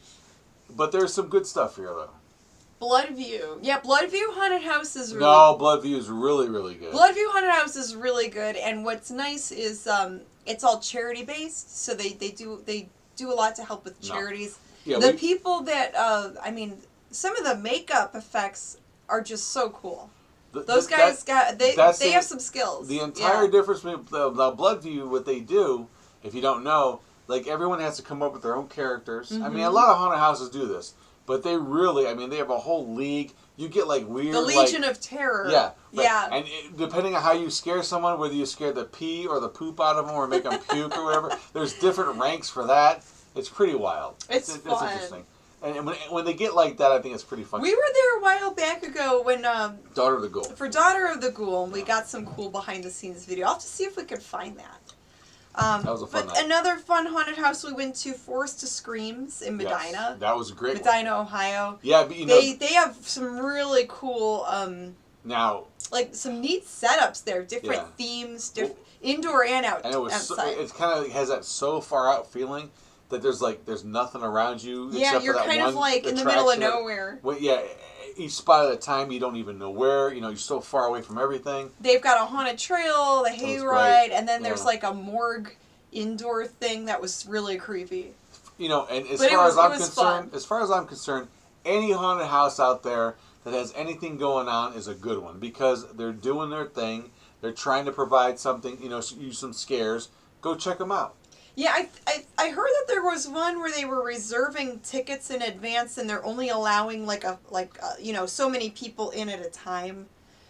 [SPEAKER 1] But there's some good stuff here, though.
[SPEAKER 2] Bloodview. Yeah, Bloodview Haunted House is really...
[SPEAKER 1] No, Bloodview is really, really good.
[SPEAKER 2] Bloodview Haunted House is really good, and what's nice is it's all charity based, so they do a lot to help with charities.
[SPEAKER 1] No. Yeah,
[SPEAKER 2] the people that some of the makeup effects are just so cool. Those guys they have some skills.
[SPEAKER 1] The entire difference between the Bloodview, what they do, if you don't know, like everyone has to come up with their own characters.
[SPEAKER 2] Mm-hmm.
[SPEAKER 1] I mean, a lot of haunted houses do this. But they really, they have a whole league. You get like weird...
[SPEAKER 2] The Legion of Terror.
[SPEAKER 1] Yeah. Right.
[SPEAKER 2] Yeah.
[SPEAKER 1] And depending on how you scare someone, whether you scare the pee or the poop out of them or make them puke or whatever, there's different ranks for that. It's pretty wild.
[SPEAKER 2] It's fun.
[SPEAKER 1] It's interesting. And when they get like that, I think it's pretty fun.
[SPEAKER 2] We were there a while back ago when...
[SPEAKER 1] Daughter of the Ghoul.
[SPEAKER 2] For Daughter of the Ghoul, we got some cool behind-the-scenes video. I'll have to see if we could find that.
[SPEAKER 1] That was a fun night.
[SPEAKER 2] Another fun haunted house we went to, Forest of Screams in Medina.
[SPEAKER 1] Yes, that was a great
[SPEAKER 2] Medina, Ohio.
[SPEAKER 1] Yeah, but
[SPEAKER 2] they have some really cool
[SPEAKER 1] now
[SPEAKER 2] like some neat setups there, different themes, indoor and outside.
[SPEAKER 1] And it kind of has that so far out feeling that there's nothing around you.
[SPEAKER 2] Yeah,
[SPEAKER 1] except
[SPEAKER 2] you're
[SPEAKER 1] for that
[SPEAKER 2] kind of
[SPEAKER 1] one
[SPEAKER 2] like in the middle of
[SPEAKER 1] attraction
[SPEAKER 2] nowhere.
[SPEAKER 1] Well, yeah, each spot at a time, you don't even know where. You're so far away from everything.
[SPEAKER 2] They've got a haunted trail, the hayride, and then there's like a morgue indoor thing that was really creepy.
[SPEAKER 1] And as far as I'm concerned, any haunted house out there that has anything going on is a good one because they're doing their thing. They're trying to provide something, use some scares. Go check them out.
[SPEAKER 2] Yeah, I heard that there was one where they were reserving tickets in advance and they're only allowing so many people in at a time.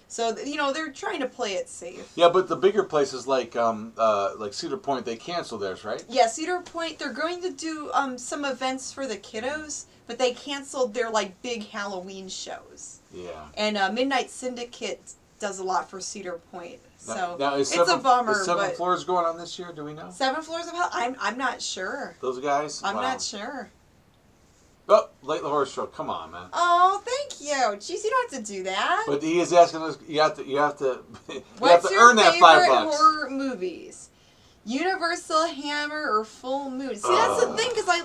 [SPEAKER 2] So they're trying to play it safe.
[SPEAKER 1] Yeah, but the bigger places like Cedar Point, they cancel theirs, right?
[SPEAKER 2] Yeah, Cedar Point, they're going to do some events for the kiddos, but they canceled their big Halloween shows.
[SPEAKER 1] Yeah.
[SPEAKER 2] And Midnight Syndicate does a lot for Cedar Point. So
[SPEAKER 1] now
[SPEAKER 2] it's a bummer.
[SPEAKER 1] Is Seven Floors going on this year? Do we know?
[SPEAKER 2] 7 Floors of Hell? I'm not sure.
[SPEAKER 1] Those guys?
[SPEAKER 2] I'm not sure.
[SPEAKER 1] Oh, Late Horror Show. Come on, man.
[SPEAKER 2] Oh, thank you. Jeez, you don't have to do that.
[SPEAKER 1] But he is asking us. You have to
[SPEAKER 2] What's your
[SPEAKER 1] earn that $5.
[SPEAKER 2] horror movies? Universal, Hammer, or Full Moon? See, that's the thing, because I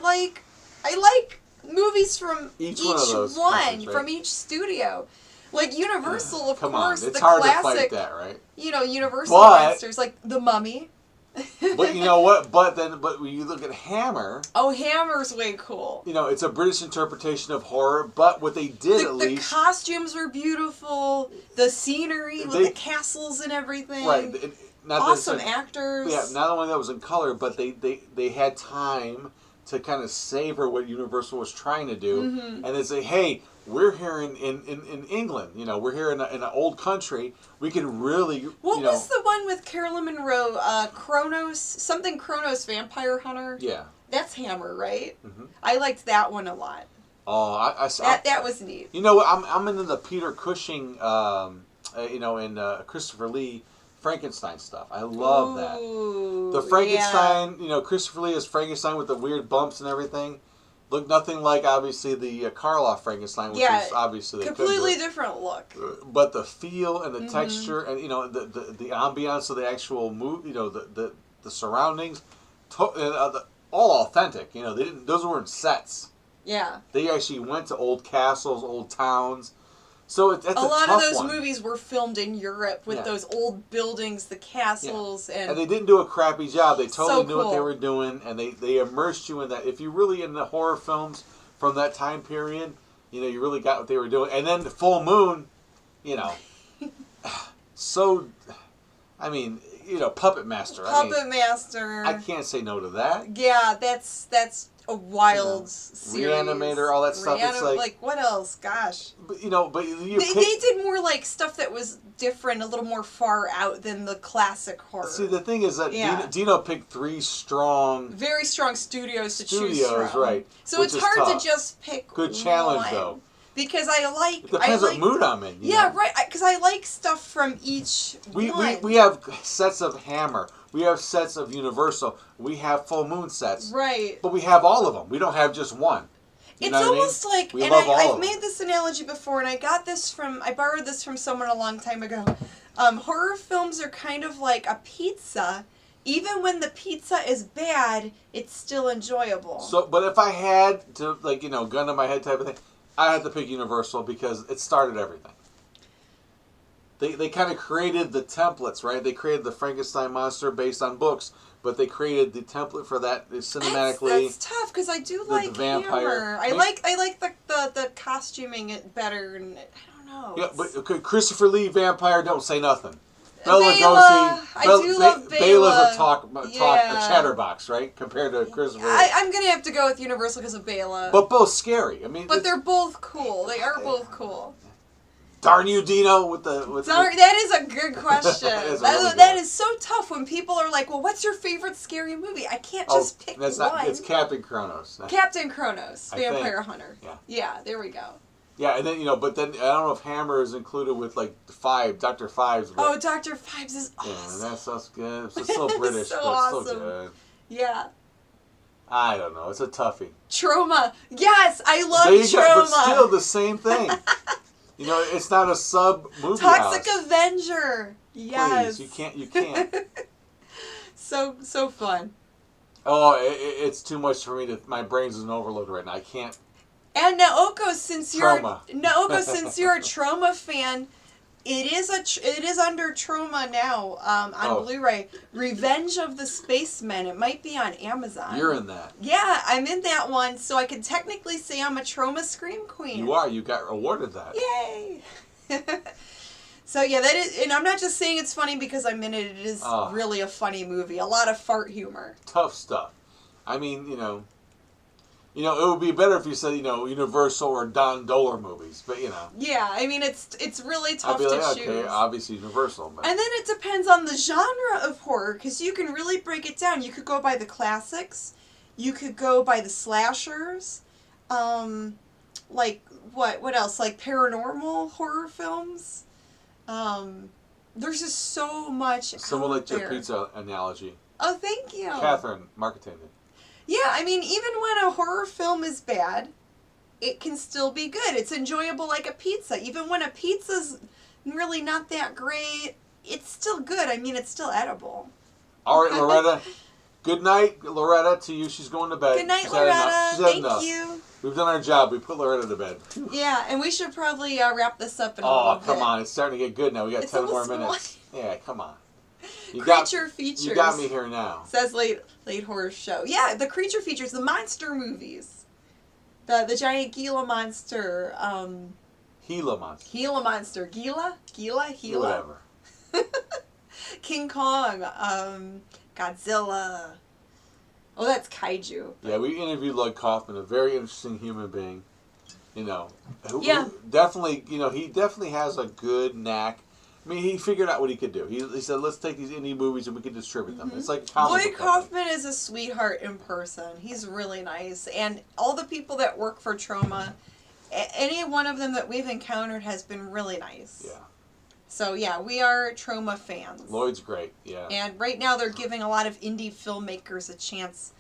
[SPEAKER 2] like movies from each
[SPEAKER 1] one of those companies, right?
[SPEAKER 2] from each studio. Like Universal, of
[SPEAKER 1] Come
[SPEAKER 2] course,
[SPEAKER 1] on. It's
[SPEAKER 2] the
[SPEAKER 1] hard
[SPEAKER 2] classic,
[SPEAKER 1] to fight that, right?
[SPEAKER 2] Universal monsters like The Mummy.
[SPEAKER 1] But you know what? But when you look at Hammer.
[SPEAKER 2] Oh, Hammer's way cool.
[SPEAKER 1] It's a British interpretation of horror, but what they did
[SPEAKER 2] the costumes were beautiful. The scenery with the castles and everything.
[SPEAKER 1] Right.
[SPEAKER 2] Awesome actors.
[SPEAKER 1] Yeah, not only that was in color, but they had time to kind of savor what Universal was trying to do, and they say, "Hey, we're here in England. We're here in an old country. We can really."
[SPEAKER 2] What was the one with Carolyn Monroe? Kronos Vampire Hunter.
[SPEAKER 1] Yeah.
[SPEAKER 2] That's Hammer, right?
[SPEAKER 1] Mm-hmm.
[SPEAKER 2] I liked that one a lot.
[SPEAKER 1] Oh,
[SPEAKER 2] that was neat.
[SPEAKER 1] I'm into the Peter Cushing, and Christopher Lee Frankenstein stuff. I love that. The Frankenstein, Christopher Lee as Frankenstein with the weird bumps and everything. Look nothing like, obviously, the Karloff Frankenstein, which is obviously
[SPEAKER 2] completely different look.
[SPEAKER 1] But the feel and the texture and the ambiance of the actual movie, the surroundings, all authentic. Those weren't sets.
[SPEAKER 2] Yeah.
[SPEAKER 1] They actually went to old castles, old towns. So that's a
[SPEAKER 2] lot
[SPEAKER 1] tough
[SPEAKER 2] of those
[SPEAKER 1] one.
[SPEAKER 2] Movies were filmed in Europe with those old buildings, the castles, and
[SPEAKER 1] they didn't do a crappy job. They totally knew
[SPEAKER 2] cool.
[SPEAKER 1] what they were doing, and they immersed you in that. If you're really into horror films from that time period, you really got what they were doing. And then the Full Moon, so, Puppet Master.
[SPEAKER 2] Puppet Master.
[SPEAKER 1] I can't say no to that.
[SPEAKER 2] Yeah, that's a wild series.
[SPEAKER 1] Reanimator, all that stuff. It's
[SPEAKER 2] like what else? Gosh.
[SPEAKER 1] But they
[SPEAKER 2] did more stuff that was different, a little more far out than the classic horror.
[SPEAKER 1] See, the thing is that Dino picked 3
[SPEAKER 2] very strong studios to choose from.
[SPEAKER 1] Right?
[SPEAKER 2] So it's hard to just pick.
[SPEAKER 1] Good challenge
[SPEAKER 2] one.
[SPEAKER 1] Though.
[SPEAKER 2] Because
[SPEAKER 1] It depends what mood I'm in.
[SPEAKER 2] Right. Because I like stuff from each one.
[SPEAKER 1] We have sets of Hammer. We have sets of Universal. We have Full Moon sets.
[SPEAKER 2] Right.
[SPEAKER 1] But we have all of them. We don't have just one.
[SPEAKER 2] It's almost like, and I've made this analogy before, and I borrowed this from someone a long time ago. Horror films are kind of like a pizza. Even when the pizza is bad, it's still enjoyable.
[SPEAKER 1] So, but if I had to, gun to my head type of thing, I had to pick Universal because it started everything. They kind of created the templates, right? They created the Frankenstein monster based on books, but they created the template for that cinematically.
[SPEAKER 2] That's tough because I do like the vampire. Hammer. I like the costuming better, and I don't know.
[SPEAKER 1] Yeah, but Christopher Lee vampire, don't say nothing.
[SPEAKER 2] Bela Lugosi. I do love Bela.
[SPEAKER 1] Bela's a chatterbox, right? Compared to Christopher Lee.
[SPEAKER 2] I'm gonna have to go with Universal because of Bela.
[SPEAKER 1] But both scary.
[SPEAKER 2] But they're both cool. They are both cool.
[SPEAKER 1] Darn you, Dino!
[SPEAKER 2] That is a good question. that is so tough when people are like, "Well, what's your favorite scary movie?" I can't just pick one.
[SPEAKER 1] It's Captain Kronos.
[SPEAKER 2] Captain Kronos, Vampire Hunter. Yeah, there we go.
[SPEAKER 1] Yeah, and then but then I don't know if Hammer is included with Dr. Fives.
[SPEAKER 2] Oh, Dr. Fives is awesome.
[SPEAKER 1] Yeah, that's so good. It's so British,
[SPEAKER 2] so
[SPEAKER 1] but
[SPEAKER 2] awesome.
[SPEAKER 1] so good.
[SPEAKER 2] Yeah.
[SPEAKER 1] I don't know. It's a toughie.
[SPEAKER 2] Trauma. Yes, I love Trauma.
[SPEAKER 1] But still the same thing. It's not a sub movie
[SPEAKER 2] Toxic
[SPEAKER 1] house.
[SPEAKER 2] Avenger. Yes.
[SPEAKER 1] Please, you can't.
[SPEAKER 2] So fun.
[SPEAKER 1] Oh, it's too much for me. My brain's in overload right now. I can't.
[SPEAKER 2] And Naoko, since
[SPEAKER 1] Trauma.
[SPEAKER 2] you're a Trauma fan, it is under Trauma now on Blu-ray. Revenge of the Spacemen. It might be on Amazon.
[SPEAKER 1] You're in that.
[SPEAKER 2] Yeah, I'm in that one, so I can technically say I'm a Trauma Scream Queen.
[SPEAKER 1] You are. You got awarded that.
[SPEAKER 2] Yay! So yeah, that is, and I'm not just saying it's funny because I'm in it. It is really a funny movie. A lot of fart humor.
[SPEAKER 1] Tough stuff. I mean, it would be better if you said, Universal or Don Doler movies, but
[SPEAKER 2] Yeah, I mean, it's really tough
[SPEAKER 1] I'd be like,
[SPEAKER 2] to
[SPEAKER 1] okay,
[SPEAKER 2] choose.
[SPEAKER 1] obviously Universal. But.
[SPEAKER 2] And then it depends on the genre of horror, because you can really break it down. You could go by the classics. You could go by the slashers. Like, what else? Like paranormal horror films. There's just so much
[SPEAKER 1] Someone
[SPEAKER 2] out
[SPEAKER 1] liked your
[SPEAKER 2] there.
[SPEAKER 1] pizza analogy.
[SPEAKER 2] Oh, thank you.
[SPEAKER 1] Catherine, marketing.
[SPEAKER 2] Yeah, I mean, even when a horror film is bad, it can still be good. It's enjoyable like a pizza. Even when a pizza's really not that great, it's still good. I mean, it's still edible.
[SPEAKER 1] All right, Loretta. Good night, Loretta, to you. She's going to bed.
[SPEAKER 2] Good night,
[SPEAKER 1] She's had enough.
[SPEAKER 2] Loretta.
[SPEAKER 1] She's had enough.
[SPEAKER 2] You.
[SPEAKER 1] We've done our job. We put Loretta to bed.
[SPEAKER 2] Yeah, and we should probably wrap this up in a little bit.
[SPEAKER 1] Oh, come on. It's starting to get good now. We got
[SPEAKER 2] It's
[SPEAKER 1] 10 more
[SPEAKER 2] almost
[SPEAKER 1] minutes. Yeah, come on.
[SPEAKER 2] Creature features.
[SPEAKER 1] You got me here now.
[SPEAKER 2] Says late horror show. Yeah, the creature features, the monster movies. The giant Gila monster.
[SPEAKER 1] Gila monster.
[SPEAKER 2] Gila monster. Gila?
[SPEAKER 1] Whatever.
[SPEAKER 2] King Kong. Godzilla. Oh, that's kaiju.
[SPEAKER 1] Yeah, we interviewed Lloyd Kaufman, a very interesting human being. Who definitely, he definitely has a good knack. I mean, he figured out what he could do. He said, let's take these indie movies and we can distribute them. It's like a comic
[SPEAKER 2] Lloyd
[SPEAKER 1] book company.
[SPEAKER 2] Kaufman is a sweetheart in person. He's really nice. And all the people that work for Trauma, any one of them that we've encountered has been really nice.
[SPEAKER 1] Yeah.
[SPEAKER 2] So, yeah, we are Trauma fans.
[SPEAKER 1] Lloyd's great, yeah.
[SPEAKER 2] And right now they're giving a lot of indie filmmakers a chance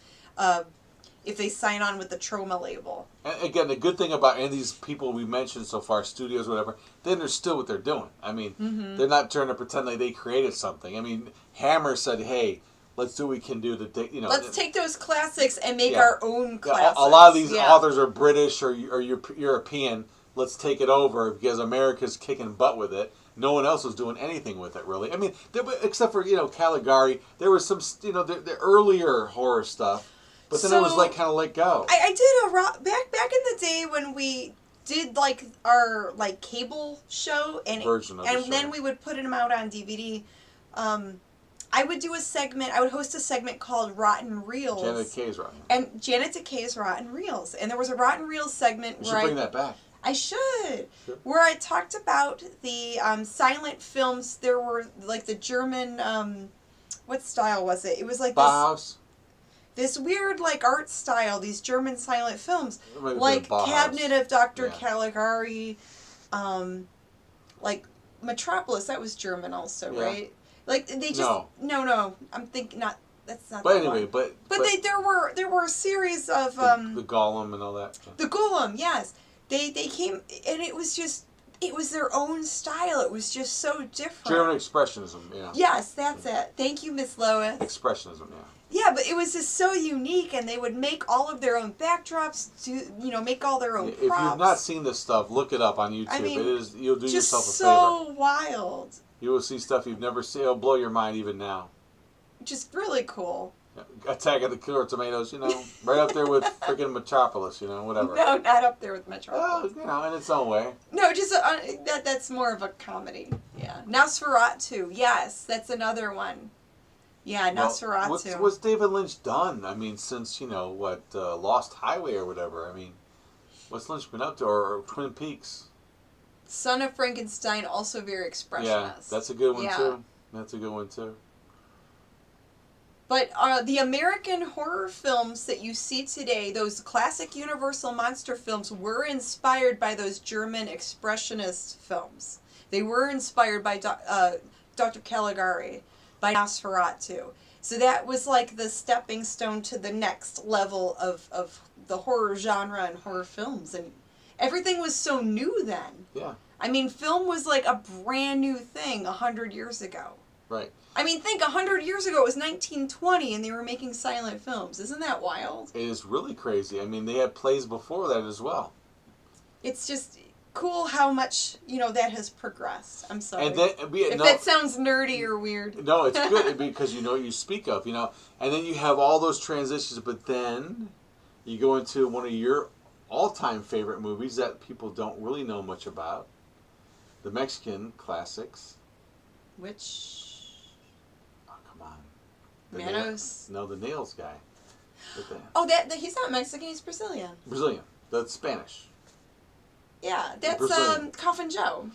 [SPEAKER 2] if they sign on with the Trauma label.
[SPEAKER 1] And again, the good thing about any of these people we mentioned so far, studios, whatever, they understood what they're doing. I mean, they're not trying to pretend like they created something. I mean, Hammer said, hey, let's do what we can do to,
[SPEAKER 2] Let's take those classics and make our own classics.
[SPEAKER 1] A lot of these authors are British or European. Let's take it over because America's kicking butt with it. No one else was doing anything with it, really. I mean, except for, Caligari, there was some, the earlier horror stuff. But then it was kind of let go.
[SPEAKER 2] I did back in the day when we did our cable show and then we would put them out on DVD. I would do a segment. I would host a segment called Rotten Reels.
[SPEAKER 1] Janet Decay's Rotten.
[SPEAKER 2] And Janet Decay's Rotten Reels, and there was a Rotten Reels segment
[SPEAKER 1] where bring that back.
[SPEAKER 2] I should. Sure. Where I talked about the silent films. There were the German. What style was it? It was like
[SPEAKER 1] Bauhaus.
[SPEAKER 2] This weird art style, these German silent films, like Cabinet of Dr. Caligari, Metropolis, that was German also, right? They just no, I'm thinking not. That's not.
[SPEAKER 1] But anyway, but
[SPEAKER 2] there were a series of
[SPEAKER 1] the Golem and all that. Yeah.
[SPEAKER 2] The Golem, yes, they came and it was their own style. It was just so different.
[SPEAKER 1] German expressionism, yeah.
[SPEAKER 2] Yes, that's it. Thank you, Miss Lois.
[SPEAKER 1] Expressionism, yeah.
[SPEAKER 2] Yeah, but it was just so unique, and they would make all of their own backdrops, make all their own props.
[SPEAKER 1] If you've not seen this stuff, look it up on YouTube.
[SPEAKER 2] I mean,
[SPEAKER 1] you'll do yourself a favor.
[SPEAKER 2] Just so wild.
[SPEAKER 1] You will see stuff you've never seen. It'll blow your mind even now.
[SPEAKER 2] Just really cool.
[SPEAKER 1] Attack of the Killer Tomatoes, right up there with freaking Metropolis, whatever.
[SPEAKER 2] No, not up there with Metropolis.
[SPEAKER 1] In its own way.
[SPEAKER 2] No, just that's more of a comedy. Yeah, Nosferatu. Yes, that's another one. Yeah, Nosferatu.
[SPEAKER 1] What's David Lynch done? I mean, since Lost Highway or whatever. I mean, what's Lynch been up to? Or Twin Peaks.
[SPEAKER 2] Son of Frankenstein, also very expressionist.
[SPEAKER 1] Yeah, that's a good one too. That's a good one too.
[SPEAKER 2] But the American horror films that you see today, those classic Universal monster films, were inspired by those German expressionist films. They were inspired by Dr. Caligari, by Nosferatu. So that was the stepping stone to the next level of the horror genre and horror films. And everything was so new then.
[SPEAKER 1] Yeah.
[SPEAKER 2] I mean, film was a brand new thing 100 years ago.
[SPEAKER 1] Right.
[SPEAKER 2] I mean, think 100 years ago it was 1920 and they were making silent films. Isn't that wild?
[SPEAKER 1] It is really crazy. I mean, they had plays before that as well.
[SPEAKER 2] It's just cool how much, that has progressed. I'm sorry.
[SPEAKER 1] And then
[SPEAKER 2] if that sounds nerdy or weird.
[SPEAKER 1] No, it's good because you know what you speak of, And then you have all those transitions, but then you go into one of your all-time favorite movies that people don't really know much about. The Mexican classics.
[SPEAKER 2] Which?
[SPEAKER 1] Oh, come on.
[SPEAKER 2] Manos?
[SPEAKER 1] No, the Nails guy.
[SPEAKER 2] Oh, he's not Mexican, he's Brazilian.
[SPEAKER 1] Brazilian. That's Spanish.
[SPEAKER 2] Yeah, that's Coffin Joe.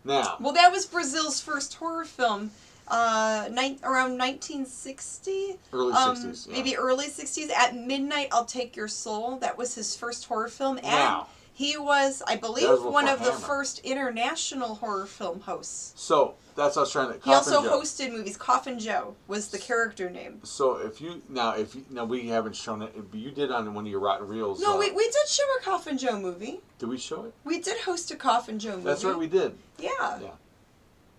[SPEAKER 1] Now.
[SPEAKER 2] Well, that was Brazil's first horror film. Around 1960.
[SPEAKER 1] Early 60s. Yeah.
[SPEAKER 2] Maybe early 60s. At Midnight, I'll Take Your Soul. That was his first horror film. And
[SPEAKER 1] now.
[SPEAKER 2] He was, I believe, one of the first international horror film hosts.
[SPEAKER 1] So, that's what I was trying to...
[SPEAKER 2] He also hosted movies. Coffin Joe was the character name.
[SPEAKER 1] So, now we haven't shown it, but you did on one of your Rotten Reels.
[SPEAKER 2] No, we did show a Coffin Joe movie.
[SPEAKER 1] Did we show it?
[SPEAKER 2] We did host a Coffin Joe movie.
[SPEAKER 1] That's right, we did.
[SPEAKER 2] Yeah.
[SPEAKER 1] Yeah.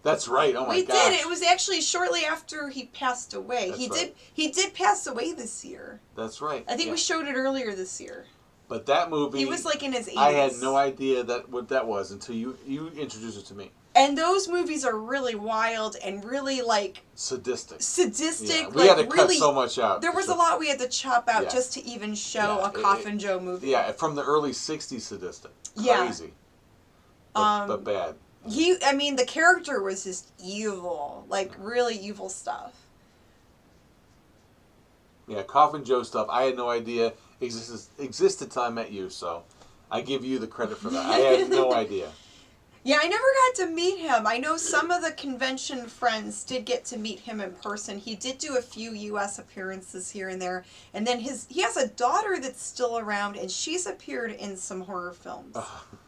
[SPEAKER 1] That's right. Oh my god.
[SPEAKER 2] We did. It was actually shortly after he passed away. He did pass away this year.
[SPEAKER 1] That's right.
[SPEAKER 2] I think we showed it earlier this year.
[SPEAKER 1] But that movie,
[SPEAKER 2] he was like in his 80s.
[SPEAKER 1] I had no idea what that was until you introduced it to me.
[SPEAKER 2] And those movies are really wild and really like
[SPEAKER 1] sadistic.
[SPEAKER 2] Yeah.
[SPEAKER 1] We had to cut so much out.
[SPEAKER 2] There was a lot we had to chop out just to even show a Coffin Joe movie.
[SPEAKER 1] Yeah, from the early 60s sadistic. Crazy. But bad.
[SPEAKER 2] The character was just evil, like really evil stuff.
[SPEAKER 1] Yeah, Coffin Joe stuff. I had no idea existed till I met you, so I give you the credit for that. I had no idea.
[SPEAKER 2] Yeah, I never got to meet him. I know some of the convention friends did get to meet him in person. He did do a few U.S. appearances here and there. And then he has a daughter that's still around, and she's appeared in some horror films.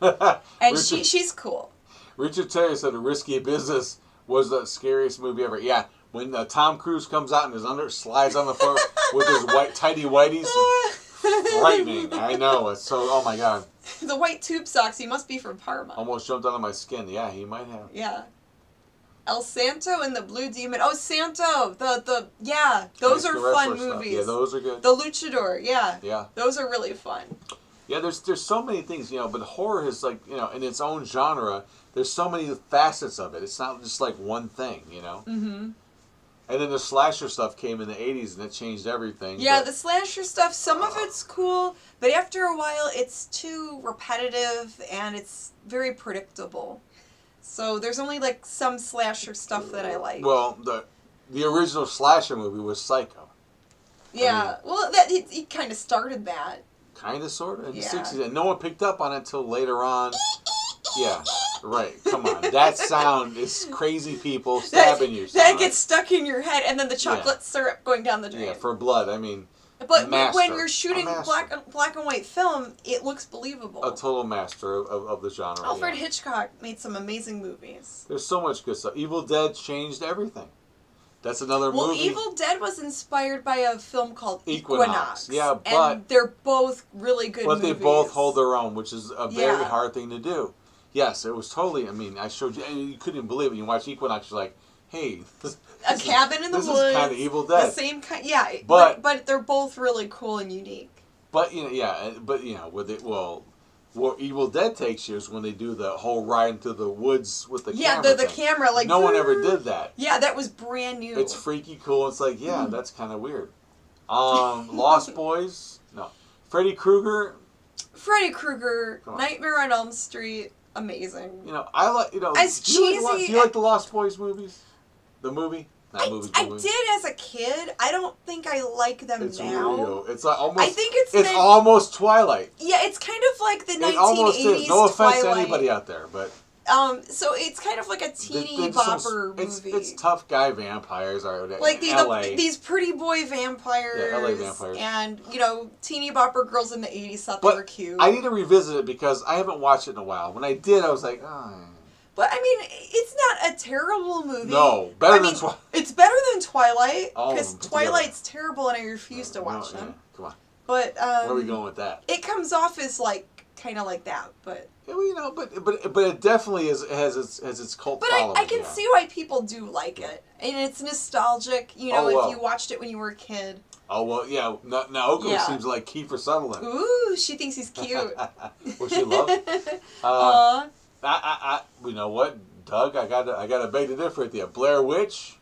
[SPEAKER 2] And she's cool. Richard
[SPEAKER 1] Terry said A Risky Business was the scariest movie ever. Yeah, when Tom Cruise comes out and his slides on the floor with his tighty whities. Frightening. I know. It's so, oh my god.
[SPEAKER 2] The white tube socks, he must be from Parma.
[SPEAKER 1] Almost jumped out of my skin. Yeah, he might have.
[SPEAKER 2] Yeah. El Santo and the Blue Demon. Oh, Santo. Those are fun movies.
[SPEAKER 1] Stuff. Yeah, those are good.
[SPEAKER 2] The Luchador, yeah.
[SPEAKER 1] Yeah.
[SPEAKER 2] Those are really fun.
[SPEAKER 1] Yeah, there's so many things, but horror is like, in its own genre, there's so many facets of it. It's not just like one thing, Mm-hmm. And then the slasher stuff came in the 80s, and it changed everything.
[SPEAKER 2] Yeah, the slasher stuff, some of it's cool, but after a while, it's too repetitive, and it's very predictable. So there's only, like, some slasher stuff that I like.
[SPEAKER 1] Well, the original slasher movie was Psycho.
[SPEAKER 2] Yeah, he kind of started that.
[SPEAKER 1] Kind of, sort of, in the 60s. And no one picked up on it until later on. Yeah. Right, come on. That sound is crazy people stabbing you.
[SPEAKER 2] That gets stuck in your head, and then the chocolate syrup going down the drain.
[SPEAKER 1] Yeah, for blood.
[SPEAKER 2] But when you're shooting black and white film, it looks believable.
[SPEAKER 1] A total master of the genre.
[SPEAKER 2] Alfred Hitchcock made some amazing movies.
[SPEAKER 1] There's so much good stuff. Evil Dead changed everything. That's another movie.
[SPEAKER 2] Well, Evil Dead was inspired by a film called Equinox.
[SPEAKER 1] Yeah, but...
[SPEAKER 2] And they're both really good movies.
[SPEAKER 1] But they both hold their own, which is a very hard thing to do. Yes, it was totally, I showed you, and you couldn't even believe it. You watch Equinox, you're like, hey,
[SPEAKER 2] a cabin in the woods.
[SPEAKER 1] This is kind of Evil Dead.
[SPEAKER 2] The same kind, yeah. But they're both really cool and unique.
[SPEAKER 1] But, where Evil Dead takes you is when they do the whole ride into the woods with the camera.
[SPEAKER 2] Yeah, the camera, like...
[SPEAKER 1] No one ever did that.
[SPEAKER 2] Yeah, that was brand new.
[SPEAKER 1] It's freaky cool. It's like, that's kind of weird. Lost Boys? No. Freddy Krueger,
[SPEAKER 2] Nightmare on Elm Street... Amazing.
[SPEAKER 1] I like,
[SPEAKER 2] as cheesy.
[SPEAKER 1] Do you like the Lost Boys movies? The movie?
[SPEAKER 2] I did as a kid. I don't think I like them now.
[SPEAKER 1] Real. It's like almost.
[SPEAKER 2] I think
[SPEAKER 1] it's almost Twilight.
[SPEAKER 2] Yeah, it's kind of like the 1980s
[SPEAKER 1] It almost is. No offense
[SPEAKER 2] Twilight.
[SPEAKER 1] to anybody out there, but.
[SPEAKER 2] So it's kind of like a teeny bopper movie.
[SPEAKER 1] It's tough guy vampires are
[SPEAKER 2] like
[SPEAKER 1] LA.
[SPEAKER 2] These pretty boy vampires.
[SPEAKER 1] Yeah, LA vampires.
[SPEAKER 2] And teeny bopper girls in the 80s thought they were cute.
[SPEAKER 1] I need to revisit it because I haven't watched it in a while. When I did, I was like, oh.
[SPEAKER 2] But it's not a terrible movie.
[SPEAKER 1] No, better than Twilight.
[SPEAKER 2] It's better than Twilight because Twilight's terrible and I refuse to watch them.
[SPEAKER 1] Yeah. Come on.
[SPEAKER 2] But
[SPEAKER 1] where are we going with that?
[SPEAKER 2] It comes off as like kind of like that, but.
[SPEAKER 1] You know, but it definitely has its cult following.
[SPEAKER 2] But I can see why people do like it, and it's nostalgic. You know, if you watched it when you were a kid.
[SPEAKER 1] Oh well, yeah. Naoko seems like Kiefer Sutherland.
[SPEAKER 2] Ooh, she thinks he's cute.
[SPEAKER 1] Well, she loves it. You know what, Doug? I gotta beg to differ with you. Blair Witch.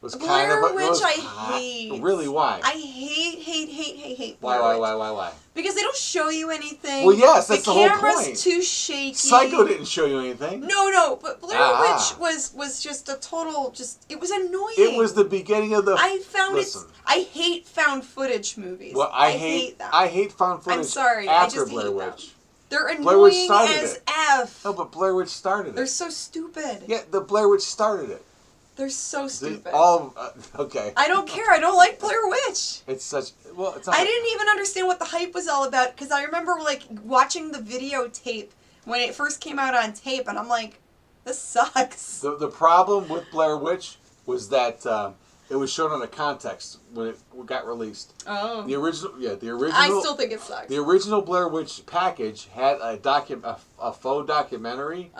[SPEAKER 2] Blair Witch, I hate.
[SPEAKER 1] Really, why?
[SPEAKER 2] I hate.
[SPEAKER 1] Why?
[SPEAKER 2] Because they don't show you anything.
[SPEAKER 1] Well, yes, that's the whole point.
[SPEAKER 2] The camera's too shaky.
[SPEAKER 1] Psycho didn't show you anything.
[SPEAKER 2] No, but Blair Witch was just a total, it was annoying.
[SPEAKER 1] It was the beginning of the...
[SPEAKER 2] I hate found footage movies.
[SPEAKER 1] Well, I hate them. I hate found footage.
[SPEAKER 2] I'm sorry,
[SPEAKER 1] after
[SPEAKER 2] I just
[SPEAKER 1] Blair
[SPEAKER 2] hate
[SPEAKER 1] Witch.
[SPEAKER 2] them. They're annoying as F.
[SPEAKER 1] No, but Blair Witch started it.
[SPEAKER 2] They're so stupid.
[SPEAKER 1] Yeah, the Blair Witch started it.
[SPEAKER 2] They're so stupid.
[SPEAKER 1] Okay.
[SPEAKER 2] I don't care. I don't like Blair Witch.
[SPEAKER 1] It's such... Well, it's
[SPEAKER 2] I didn't even understand what the hype was all about, because I remember, like, watching the videotape when it first came out on tape, and I'm like, this sucks.
[SPEAKER 1] The problem with Blair Witch was that it was shown in a context when it got released.
[SPEAKER 2] Oh.
[SPEAKER 1] The original...
[SPEAKER 2] I still think it sucks.
[SPEAKER 1] The original Blair Witch package had a faux documentary,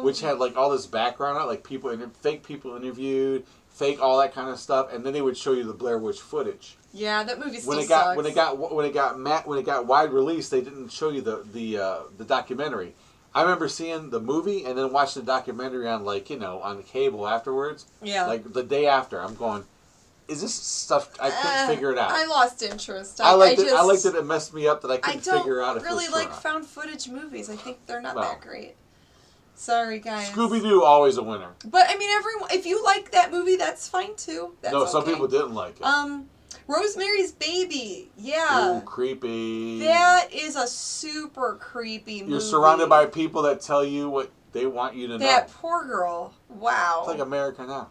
[SPEAKER 1] which had, like, all this background on it, like fake people interviewed, fake all that kind of stuff, and then they would show you the Blair Witch footage.
[SPEAKER 2] Yeah, that movie still sucks.
[SPEAKER 1] When it got wide release, they didn't show you the documentary. I remember seeing the movie and then watching the documentary on, like, you know, on the cable afterwards.
[SPEAKER 2] Yeah.
[SPEAKER 1] Like the day after, I'm going, is this stuff? I couldn't figure it out.
[SPEAKER 2] I lost interest.
[SPEAKER 1] I liked that it messed me up that I couldn't figure out if it was
[SPEAKER 2] really like found footage movies. I think they're not that great. Sorry, guys.
[SPEAKER 1] Scooby-Doo, always a winner.
[SPEAKER 2] But I mean, if you like that movie, that's fine too. That's okay.
[SPEAKER 1] Some people didn't like it.
[SPEAKER 2] Rosemary's Baby. Yeah.
[SPEAKER 1] Ooh, creepy.
[SPEAKER 2] That is a super creepy movie.
[SPEAKER 1] You're surrounded by people that tell you what they want you to know.
[SPEAKER 2] That poor girl. Wow.
[SPEAKER 1] It's like America Now.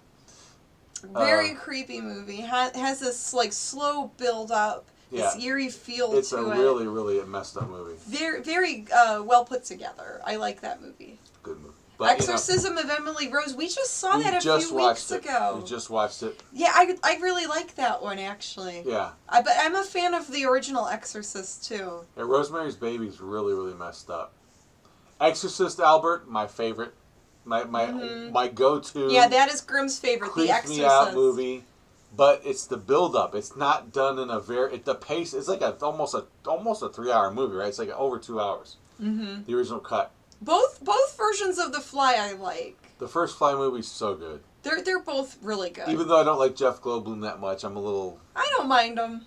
[SPEAKER 2] Very creepy movie. Has this, like, slow build up. This eerie feel to it.
[SPEAKER 1] It's a really, really messed up movie.
[SPEAKER 2] Very well put together. I like that movie.
[SPEAKER 1] Good movie. But,
[SPEAKER 2] Exorcism of Emily Rose. We just saw that a few weeks ago.
[SPEAKER 1] We just watched it.
[SPEAKER 2] Yeah, I really like that one, actually.
[SPEAKER 1] Yeah.
[SPEAKER 2] But I'm a fan of the original Exorcist, too.
[SPEAKER 1] Yeah, Rosemary's Baby is really, really messed up. Exorcist Albert, my favorite. My go-to.
[SPEAKER 2] Yeah, that is Grimm's favorite, The Exorcist.
[SPEAKER 1] Me out movie. But it's the build-up. It's not done in a the pace, it's like almost a 3-hour movie, right? It's like over 2 hours. Mm-hmm. The original cut.
[SPEAKER 2] Both versions of The Fly I like.
[SPEAKER 1] The first Fly movie's so good.
[SPEAKER 2] They're both really good.
[SPEAKER 1] Even though I don't like Jeff Goldblum that much, I'm a little...
[SPEAKER 2] I don't mind him.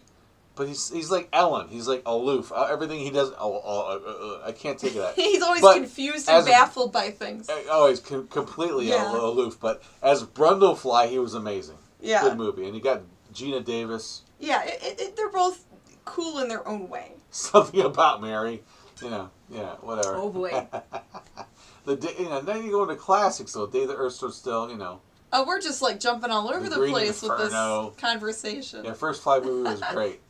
[SPEAKER 1] But he's like Ellen. He's like aloof. Everything he does, I can't take that.
[SPEAKER 2] He's always confused and baffled by things.
[SPEAKER 1] Always completely aloof. But as Brundlefly, he was amazing.
[SPEAKER 2] Yeah.
[SPEAKER 1] Good movie. And you got Gina Davis.
[SPEAKER 2] Yeah, they're both cool in their own way.
[SPEAKER 1] Something About Mary. Yeah, whatever.
[SPEAKER 2] Oh, boy.
[SPEAKER 1] Then you go into classics, though. Day the Earth Stood Still,
[SPEAKER 2] Oh, we're just, like, jumping all over the place with this conversation.
[SPEAKER 1] Yeah, first Fly movie was great.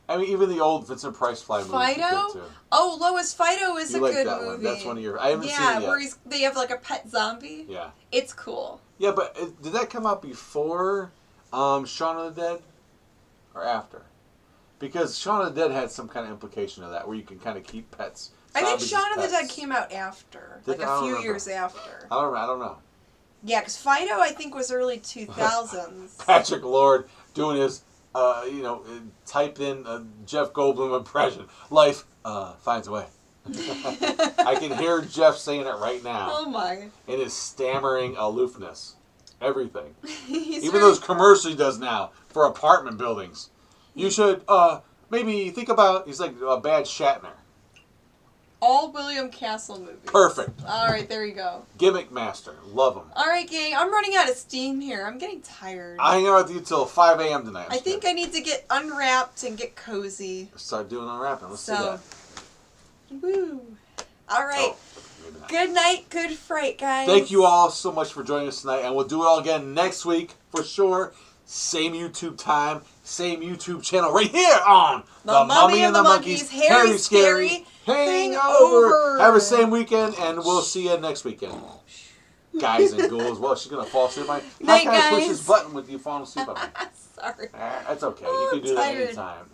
[SPEAKER 1] I mean, even the old Vincent Price Fly movie.
[SPEAKER 2] Fido?
[SPEAKER 1] Too.
[SPEAKER 2] Oh, Lois Fido is a good
[SPEAKER 1] that
[SPEAKER 2] movie.
[SPEAKER 1] One. That's one of your... I haven't seen it yet.
[SPEAKER 2] Yeah, where they have, like, a pet zombie.
[SPEAKER 1] Yeah.
[SPEAKER 2] It's cool.
[SPEAKER 1] Yeah, but did that come out before Shaun of the Dead? Or after? Because Shaun of the Dead had some kind of implication of that, where you can kind of keep pets.
[SPEAKER 2] I think Shaun of the Dead came out after. Like a few years after.
[SPEAKER 1] I don't know.
[SPEAKER 2] Yeah, because Fido, I think, was early 2000s.
[SPEAKER 1] Patrick Lord doing his, type in Jeff Goldblum impression. Life finds a way. I can hear Jeff saying it right now.
[SPEAKER 2] Oh, my.
[SPEAKER 1] In his stammering aloofness. Everything. Even those commercials he does now for apartment buildings. You should maybe think about, he's like a bad Shatner.
[SPEAKER 2] All William Castle movies.
[SPEAKER 1] Perfect.
[SPEAKER 2] All right, there you go.
[SPEAKER 1] Gimmick master. Love him.
[SPEAKER 2] All right, gang. I'm running out of steam here. I'm getting tired.
[SPEAKER 1] I hang out with you till 5 a.m. tonight.
[SPEAKER 2] I think I need to get unwrapped and get cozy.
[SPEAKER 1] Start doing unwrapping. Let's do that.
[SPEAKER 2] Woo. All right. Good night. Good fright, guys.
[SPEAKER 1] Thank you all so much for joining us tonight. And we'll do it all again next week for sure. Same YouTube time. Same YouTube channel right here on
[SPEAKER 2] The Mummy and the Monkey's Hairy Scary Hangover.
[SPEAKER 1] Have a same weekend, and we'll see you next weekend. Guys and ghouls. Well, she's going to fall asleep. How can I push this button with you falling asleep on me?
[SPEAKER 2] Sorry.
[SPEAKER 1] That's okay. You can do that anytime.